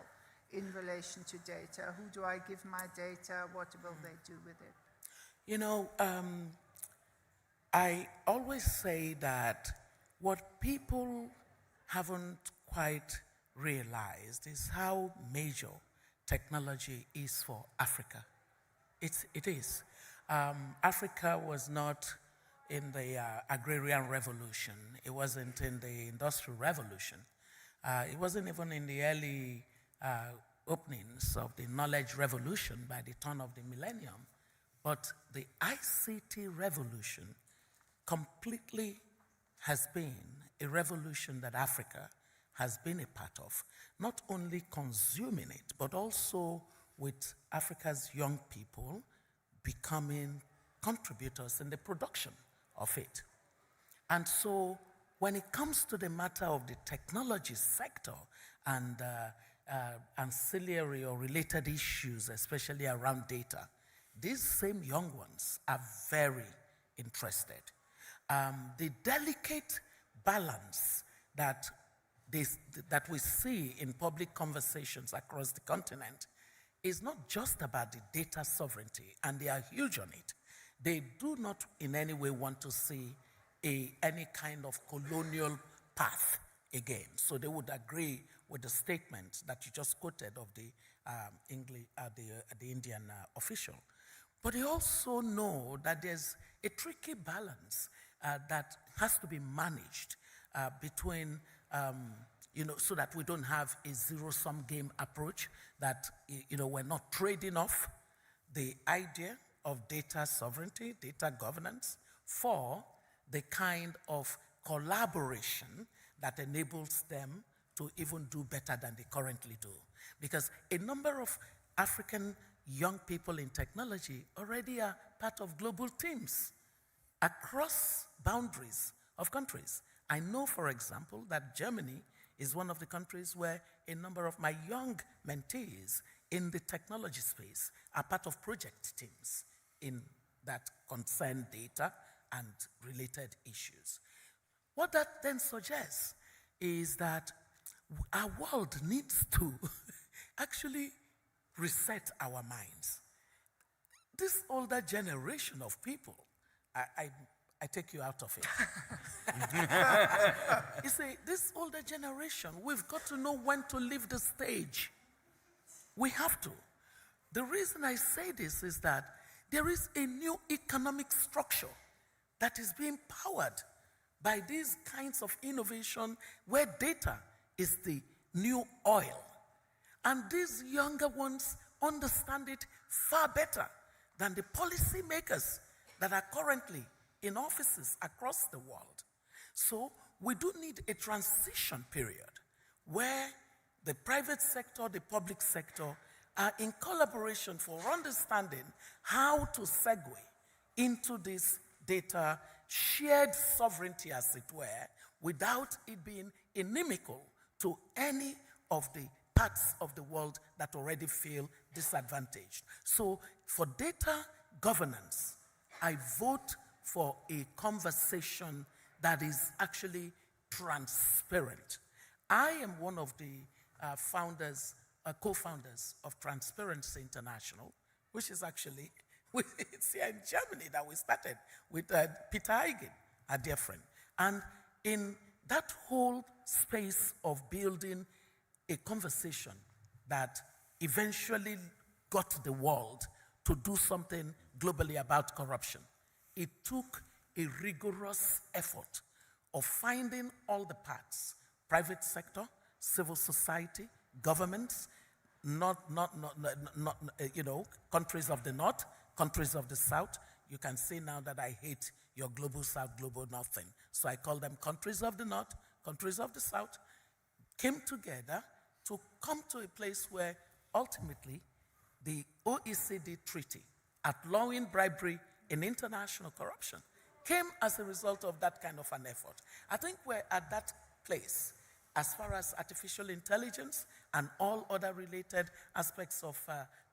in relation to data. Who do I give my data? What will they do with it? I always say that what people haven't quite realized is how major technology is for Africa. It is. Africa was not in the agrarian revolution. It wasn't in the industrial revolution. It wasn't even in the early openings of the knowledge revolution by the turn of the millennium. But the ICT revolution completely has been a revolution that Africa has been a part of, not only consuming it, but also with Africa's young people becoming contributors in the production of it. And so when it comes to the matter of the technology sector and ancillary or related issues, especially around data, these same young ones are very interested. The delicate balance that we see in public conversations across the continent is not just about the data sovereignty, and they are huge on it. They do not in any way want to see any kind of colonial path again. So they would agree with the statement that you just quoted of the Indian official. But they also know that there's a tricky balance that has to be managed between so that we don't have a zero-sum game approach, that, we're not trading off the idea of data sovereignty, data governance, for the kind of collaboration that enables them to even do better than they currently do. Because a number of African young people in technology already are part of global teams across boundaries of countries. I know, for example, that Germany is one of the countries where a number of my young mentees in the technology space are part of project teams in that concern data and related issues. What that then suggests is that our world needs to actually reset our minds. This older generation of people, I take you out of it. You see, this older generation, we've got to know when to leave the stage. We have to. The reason I say this is that there is a new economic structure that is being powered by these kinds of innovation where data is the new oil. And these younger ones understand it far better than the policymakers that are currently in offices across the world. So we do need a transition period where the private sector, the public sector are in collaboration for understanding how to segue into this data shared sovereignty, as it were, without it being inimical to any of the parts of the world that already feel disadvantaged. So for data governance, I vote for a conversation that is actually transparent. I am one of the co-founders of Transparency International, which is actually, it's here in Germany that we started with Peter Eigen, our dear friend. And in that whole space of building a conversation that eventually got the world to do something globally about corruption, it took a rigorous effort of finding all the parts, private sector, civil society, governments, countries of the north, countries of the south. You can see now that I hate your global south, global nothing. So I call them countries of the north, countries of the south, came together to come to a place where ultimately the OECD treaty outlawing bribery in international corruption came as a result of that kind of an effort. I think we're at that place as far as artificial intelligence and all other related aspects of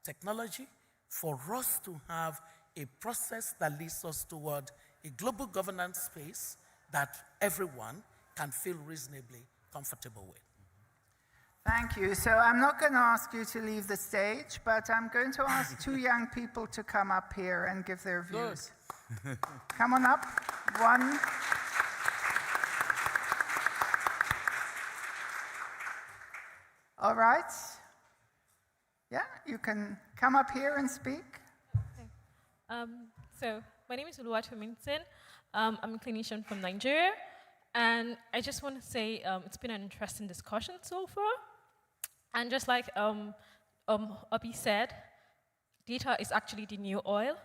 technology, for us to have a process that leads us toward a global governance space that everyone can feel reasonably comfortable with. Thank you. So I'm not going to ask you to leave the stage, but I'm going to ask two young people to come up here and give their views. Come on up. One. All right. Yeah, you can come up here and speak. Okay. So my name is Oluwatominsin. I'm a clinician from Nigeria. And I just want to say it's been an interesting discussion so far. And just like Obi said, data is actually the new oil.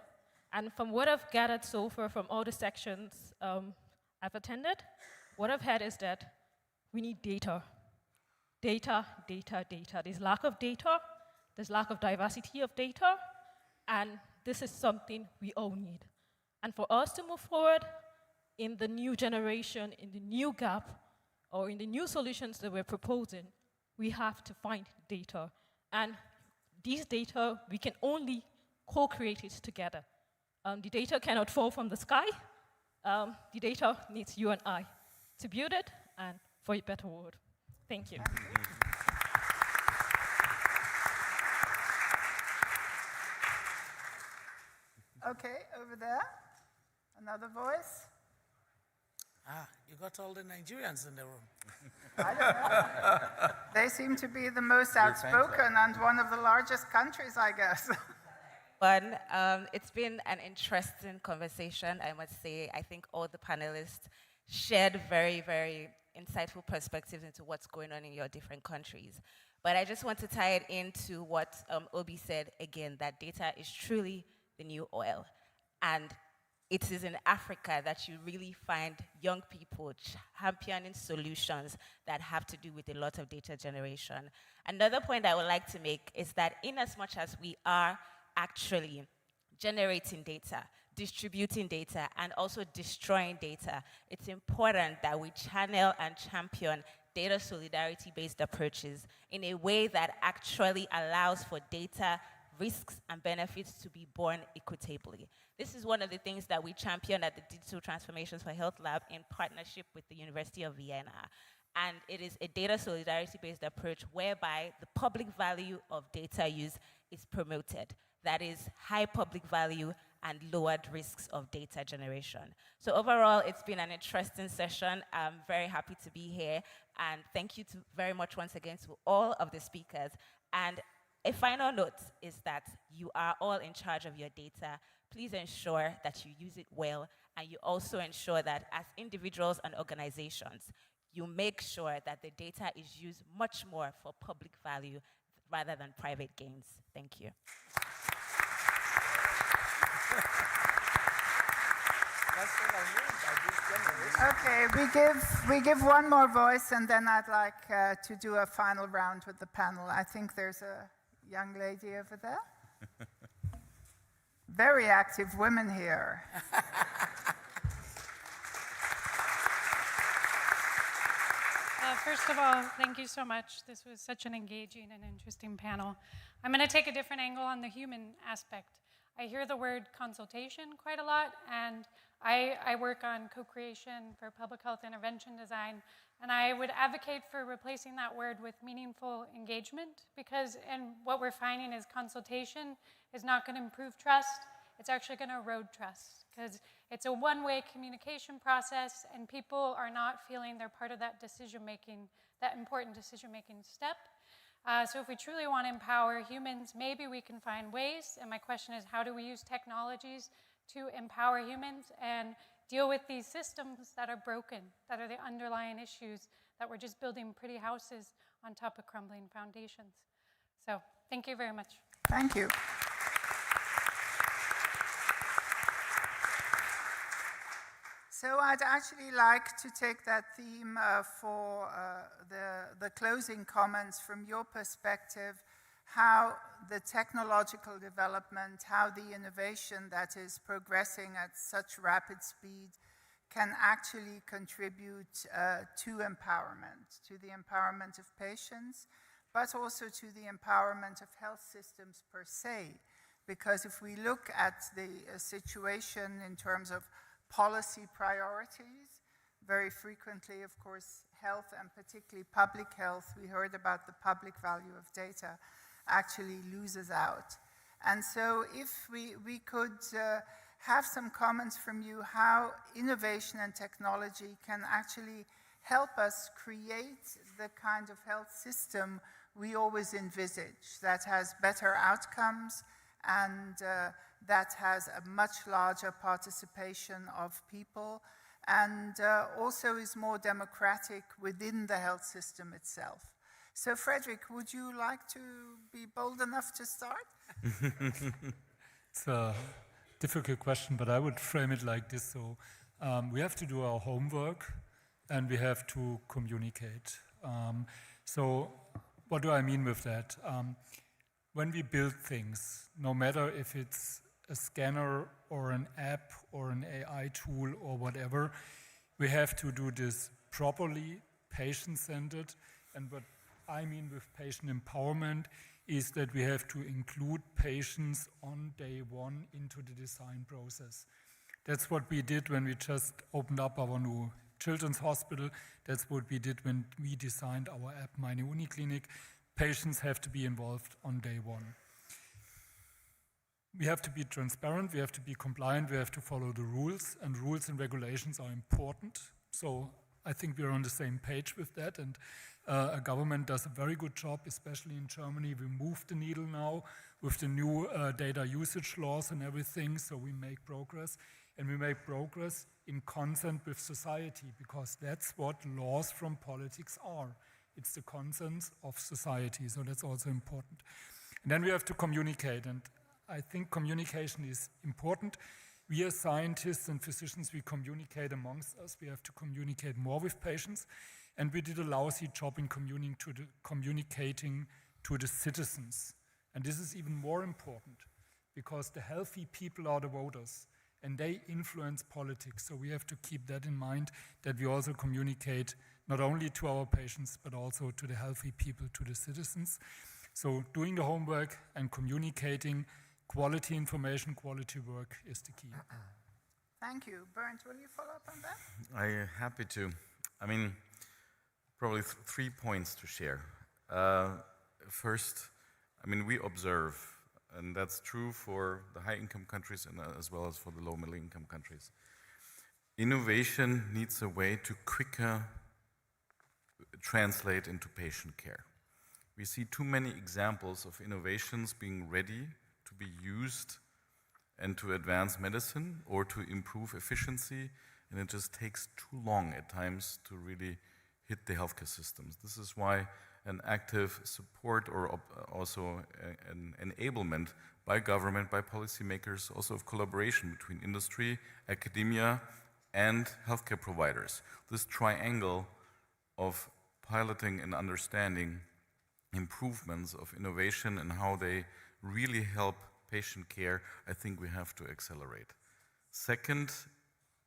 And from what I've gathered so far from all the sections I've attended, what I've heard is that we need data. Data, data, data. There's lack of data. There's lack of diversity of data. And this is something we all need. And for us to move forward in the new generation, in the new gap, or in the new solutions that we're proposing, we have to find data. And these data, we can only co-create it together. The data cannot fall from the sky. The data needs you and I to build it and for a better world. Thank you. Okay, over there. Another voice. You got all the Nigerians in the room. I don't know. They seem to be the most outspoken and one of the largest countries, I guess. It's been an interesting conversation, I must say. I think all the panelists shared very, very insightful perspectives into what's going on in your different countries. But I just want to tie it into what Obi said again, that data is truly the new oil. And it is in Africa that you really find young people championing solutions that have to do with a lot of data generation. Another point I would like to make is that in as much as we are actually generating data, distributing data, and also destroying data, it's important that we channel and champion data solidarity-based approaches in a way that actually allows for data risks and benefits to be borne equitably. This is one of the things that we champion at the Digital Transformations for Health Lab in partnership with the University of Vienna. And it is a data solidarity-based approach whereby the public value of data use is promoted. That is high public value and lowered risks of data generation. So overall, it's been an interesting session. I'm very happy to be here. And thank you very much once again to all of the speakers. And a final note is that you are all in charge of your data. Please ensure that you use it well, and you also ensure that as individuals and organizations, you make sure that the data is used much more for public value rather than private gains. Thank you. Okay, we give one more voice, and then I'd like to do a final round with the panel. I think there's a young lady over there. Very active women here. First of all, thank you so much. This was such an engaging and interesting panel. I'm going to take a different angle on the human aspect. I hear the word consultation quite a lot, and I work on co-creation for public health intervention design, and I would advocate for replacing that word with meaningful engagement, because what we're finding is consultation is not going to improve trust. It's actually going to erode trust, because it's a one-way communication process, and people are not feeling they're part of that decision-making, that important decision-making step. So if we truly want to empower humans, maybe we can find ways, and my question is, how do we use technologies to empower humans and deal with these systems that are broken, that are the underlying issues, that we're just building pretty houses on top of crumbling foundations. So thank you very much. Thank you. So I'd actually like to take that theme for the closing comments from your perspective, how the technological development, how the innovation that is progressing at such rapid speed can actually contribute to empowerment, to the empowerment of patients, but also to the empowerment of health systems per se. Because if we look at the situation in terms of policy priorities, very frequently, of course, health and particularly public health, we heard about the public value of data, actually loses out. And so if we could have some comments from you how innovation and technology can actually help us create the kind of health system we always envisage, that has better outcomes and that has a much larger participation of people and also is more democratic within the health system itself. So Frederick, would you like to be bold enough to start? It's a difficult question, but I would frame it like this. So we have to do our homework and we have to communicate. So what do I mean with that? When we build things, no matter if it's a scanner or an app or an AI tool or whatever, we have to do this properly, patient-centered. And what I mean with patient empowerment is that we have to include patients on day one into the design process. That's what we did when we just opened up our new children's hospital. That's what we did when we designed our app, Meine Uniklinik. Patients have to be involved on day one. We have to be transparent, we have to be compliant, we have to follow the rules, and rules and regulations are important. So I think we're on the same page with that, and a government does a very good job, especially in Germany. We moved the needle now with the new data usage laws and everything, so we make progress. and we make progress in consent with society, because that's what laws from politics are. It's the consent of society, so that's also important. And then we have to communicate, and I think communication is important. We as scientists and physicians, we communicate amongst us. We have to communicate more with patients, and we did a lousy job in communicating to the citizens. And this is even more important, because the healthy people are the voters, and they influence politics. So we have to keep that in mind, that we also communicate not only to our patients, but also to the healthy people, to the citizens. So doing the homework and communicating quality information, quality work is the key. Thank you. Bernd, will you follow up on that? I'm happy to. I mean, probably 3 points to share. First, I mean, we observe, and that's true for the high-income countries and as well as for the low-middle-income countries. Innovation needs a way to quicker translate into patient care. We see too many examples of innovations being ready to be used and to advance medicine or to improve efficiency, and it just takes too long at times to really hit the healthcare systems. This is why an active support or also an enablement by government, by policymakers, also of collaboration between industry, academia, and healthcare providers. This triangle of piloting and understanding improvements of innovation and how they really help patient care, I think we have to accelerate. Second,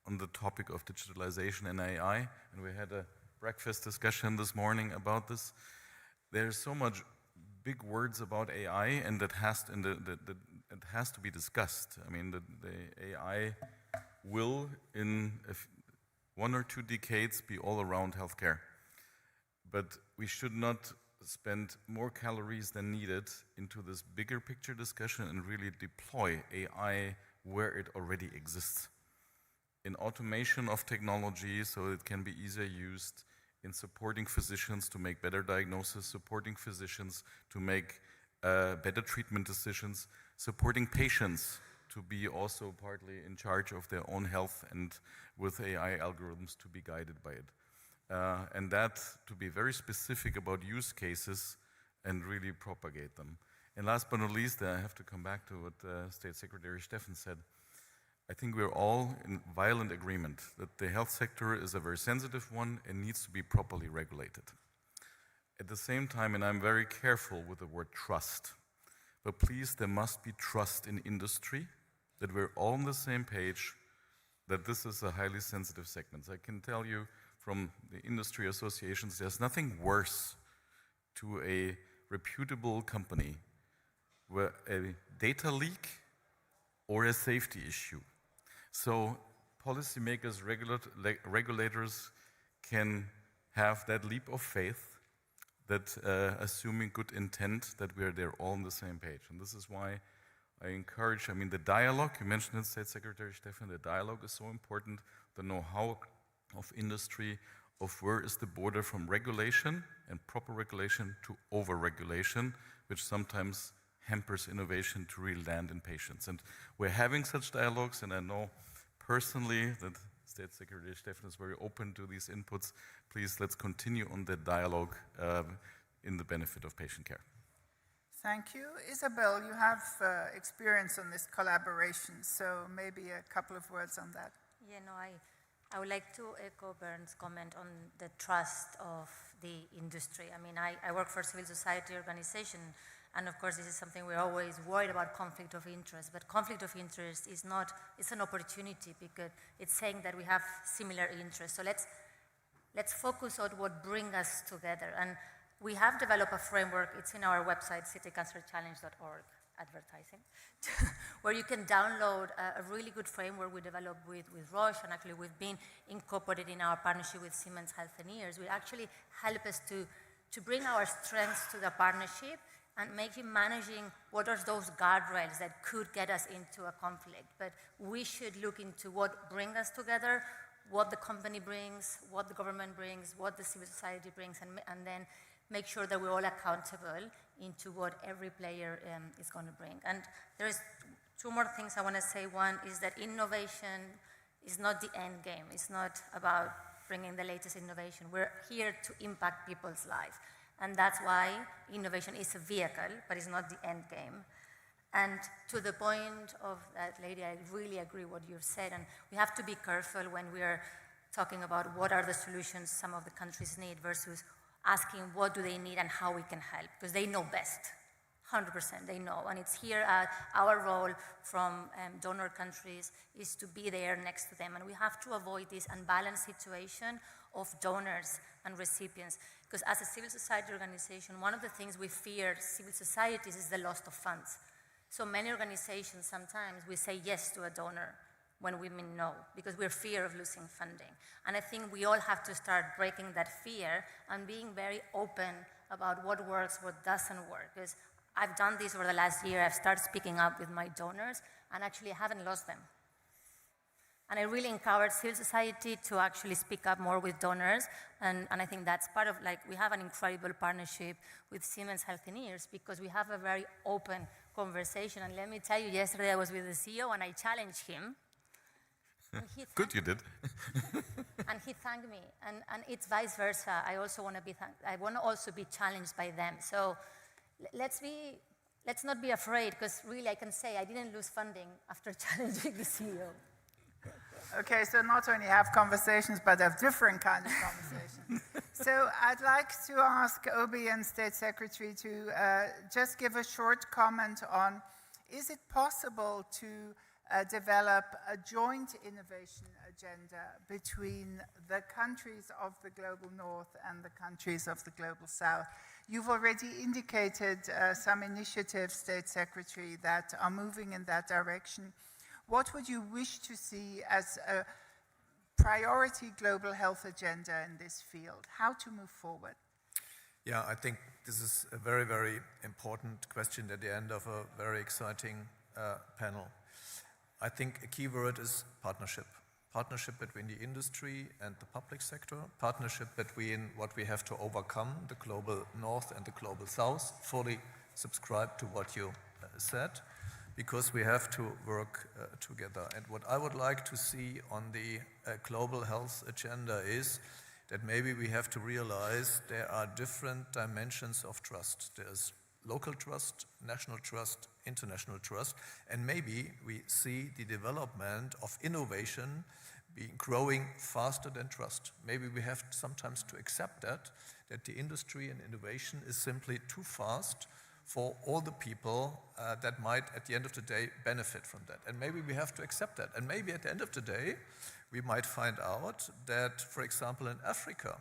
on the topic of digitalization and AI, and we had a breakfast discussion this morning about this, there's so much big words about AI, and that has to be discussed. I mean, the AI will, in 1 or 2 decades, be all around healthcare. But we should not spend more calories than needed into this bigger picture discussion and really deploy AI where it already exists. In automation of technology so it can be easier used, in supporting physicians to make better diagnoses, supporting physicians to make better treatment decisions, supporting patients to be also partly in charge of their own health and with AI algorithms to be guided by it. And that to be very specific about use cases and really propagate them. And last but not least, I have to come back to what State Secretary Steffen said. I think we're all in violent agreement that the health sector is a very sensitive one and needs to be properly regulated. At the same time, and I'm very careful with the word trust, but please, there must be trust in industry, that we're all on the same page, that this is a highly sensitive segment. I can tell you from the industry associations, there's nothing worse to a reputable company where a data leak or a safety issue. So policymakers, regulators can have that leap of faith that assuming good intent that we're there all on the same page. And this is why I encourage, I mean, the dialogue, you mentioned it, State Secretary Steffen, the dialogue is so important, the know-how of industry, of where is the border from regulation and proper regulation to over-regulation, which sometimes hampers innovation to really land in patients. And we're having such dialogues, and I know personally that State Secretary Steffen is very open to these inputs. Please, let's continue on that dialogue in the benefit of patient care. Thank you. Isabel, you have experience on this collaboration, so maybe a couple of words on that. Yeah, no, I would like to echo Bernd's comment on the trust of the industry. I mean, I work for a civil society organization, and of course this is something we're always worried about, conflict of interest, but conflict of interest is not, it's an opportunity because it's saying that we have similar interests. So let's focus on what brings us together. And we have developed a framework, it's in our website, citycancerchallenge.org, advertising, where you can download a really good framework we developed with Roche, and actually we've been incorporated in our partnership with Siemens Healthineers. Will actually help us to bring our strengths to the partnership and maybe managing what are those guardrails that could get us into a conflict. But we should look into what brings us together, what the company brings, what the government brings, what the civil society brings, and then make sure that we're all accountable into what every player is going to bring. And there is Two more things I want to say. One is that innovation is not the end game. It's not about bringing the latest innovation. We're here to impact people's lives. And that's why innovation is a vehicle, but it's not the end game. And to the point of that lady, I really agree what you've said. And we have to be careful when we're talking about what are the solutions some of the countries need versus asking what do they need and how we can help, because they know best. 100% they know. And it's here our role from donor countries is to be there next to them. And we have to avoid this unbalanced situation of donors and recipients. Because as a civil society organization, one of the things we fear civil societies is the loss of funds. So many organizations, sometimes we say yes to a donor when we mean no, because we're fear of losing funding. And I think we all have to start breaking that fear and being very open about what works, what doesn't work. Because I've done this over the last year. I've started speaking up with my donors, and actually I haven't lost them. And I really encourage civil society to actually speak up more with donors, and I think that's part of, like, we have an incredible partnership with Siemens Healthineers because we have a very open conversation. And let me tell you, yesterday I was with the CEO and I challenged him. Good, you did. And he thanked me, and it's vice versa. I also want to be I want to also be challenged by them. So let's not be afraid, because really I can say I didn't lose funding after challenging the CEO. Okay, so not only have conversations, but have different kinds of conversations. So I'd like to ask Obi and State Secretary to just give a short comment on, is it possible to develop a joint innovation agenda between the countries of the global north and the countries of the global south? You've already indicated some initiatives, State Secretary, that are moving in that direction. What would you wish to see as a priority global health agenda in this field? How to move forward? Yeah, I think this is a very, very important question at the end of a very exciting panel. I think a key word is partnership. Partnership between the industry and the public sector, partnership between what we have to overcome, the global north and the global south, fully subscribe to what you said, because we have to work together. And what I would like to see on the global health agenda is that maybe we have to realize there are different dimensions of trust. There's local trust, national trust, international trust, and maybe we see the development of innovation growing faster than trust. Maybe we have sometimes to accept that the industry and innovation is simply too fast for all the people that might, at the end of the day, benefit from that. And maybe we have to accept that. And maybe at the end of the day, we might find out that, for example, in Africa,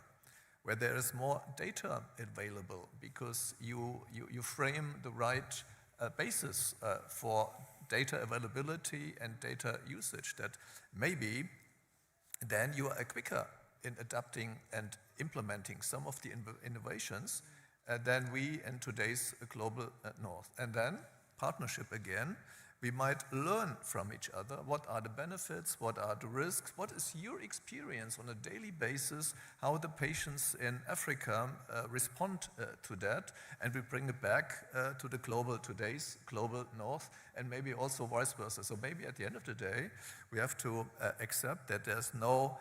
where there is more data available because you frame the right basis for data availability and data usage, that maybe then you are quicker in adapting and implementing some of the innovations than we in today's global north. And then partnership again, we might learn from each other. What are the benefits? What are the risks? What is your experience on a daily basis? How the patients in Africa respond to that? And we bring it back to the today's global north, and maybe also vice versa. So maybe at the end of the day, we have to accept that there's no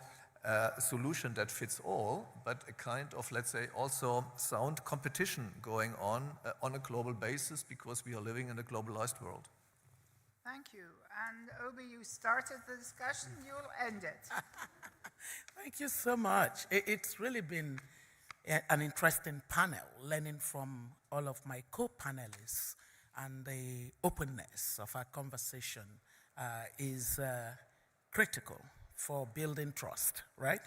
solution that fits all, but a kind of, let's say, also sound competition going on a global basis, because we are living in a globalized world. Thank you. And Obi, you started the discussion, you'll end it. Thank you so much. It's really been an interesting panel, learning from all of my co-panelists, and the openness of our conversation is critical for building trust, right?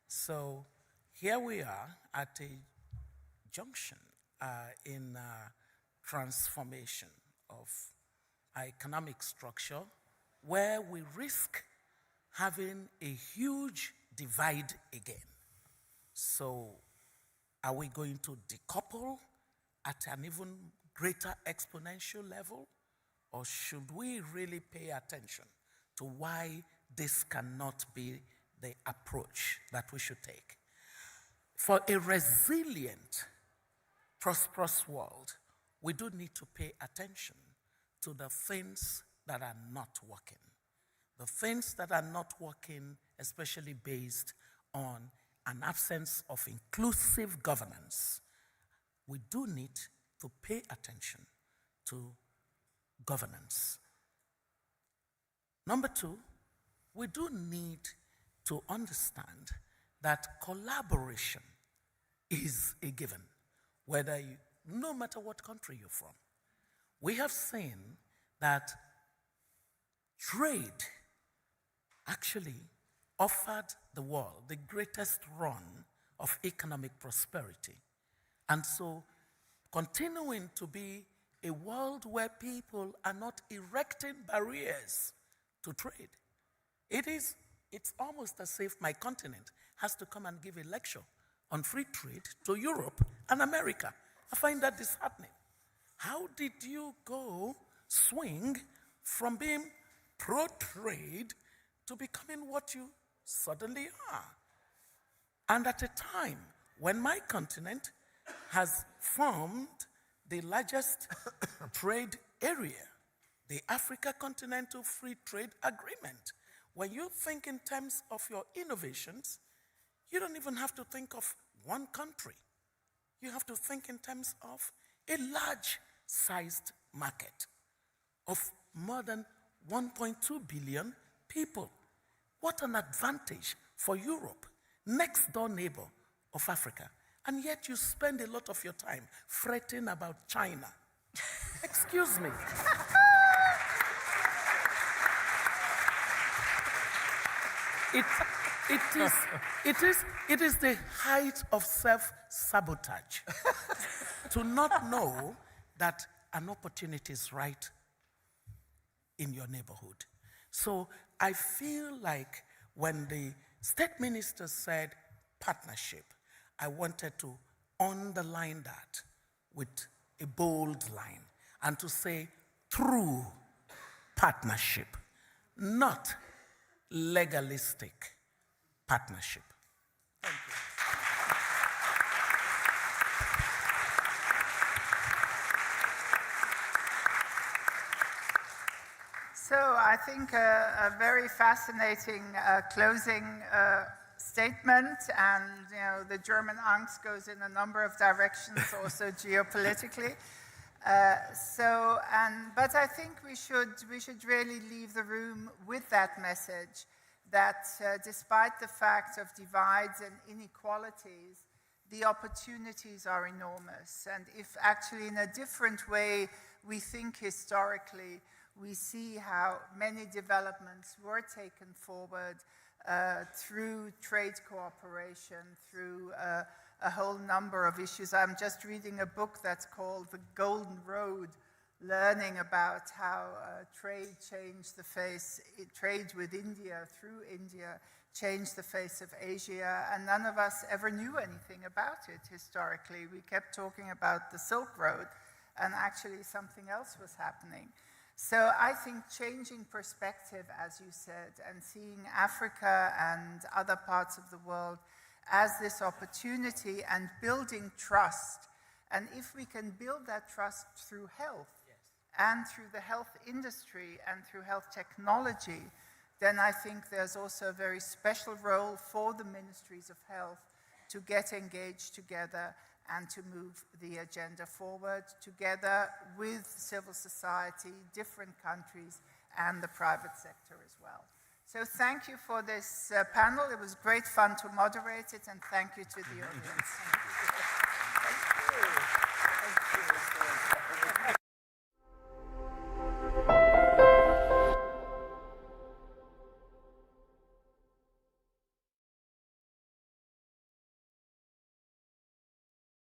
So here we are at a junction in transformation of our economic structure, where we risk having a huge divide again. So are we going to decouple at an even greater exponential level? Or should we really pay attention to why this cannot be the approach that we should take? For a resilient, prosperous world, we do need to pay attention to the things that are not working. The things that are not working, especially based on an absence of inclusive governance, we do need to pay attention to governance. Number two, we do need to understand that collaboration is a given, no matter what country you're from. We have seen that trade actually offered the world the greatest run of economic prosperity. And so, continuing to be a world where people are not erecting barriers to trade, it's almost as if my continent has to come and give a lecture on free trade to Europe and America. I find that disheartening. How did you swing from being pro-trade to becoming what you suddenly are? And at a time when my continent has formed the largest trade area, the Africa Continental Free Trade Agreement. When you think in terms of your innovations, you don't even have to think of one country. You have to think in terms of a large-sized market of more than 1.2 billion people. What an advantage for Europe, next door neighbor of Africa. And yet you spend a lot of your time fretting about China. Excuse me. It is the height of self-sabotage to not know that an opportunity is right in your neighborhood. So I feel like when the state minister said partnership, I wanted to underline that with a bold line and to say true partnership, not legalistic partnership. Thank you. So I think a very fascinating closing statement, and the German Angst goes in a number of directions, also geopolitically. But I think we should really leave the room with that message that despite the fact of divides and inequalities, the opportunities are enormous. And if actually in a different way we think historically, we see how many developments were taken forward through trade cooperation, through a whole number of issues. I'm just reading a book that's called The Golden Road, learning about how trade with India, through India, changed the face of Asia, and none of us ever knew anything about it historically. We kept talking about the Silk Road, and actually something else was happening. So I think changing perspective, as you said, and seeing Africa and other parts of the world as this opportunity and building trust. And if we can build that trust through health, and through the health industry and through health technology, then I think there's also a very special role for the ministries of health to get engaged together and to move the agenda forward together with civil society, different countries, and the private sector as well. So thank you for this panel. It was great fun to moderate it, and thank you to the audience. Thank you. Thank you.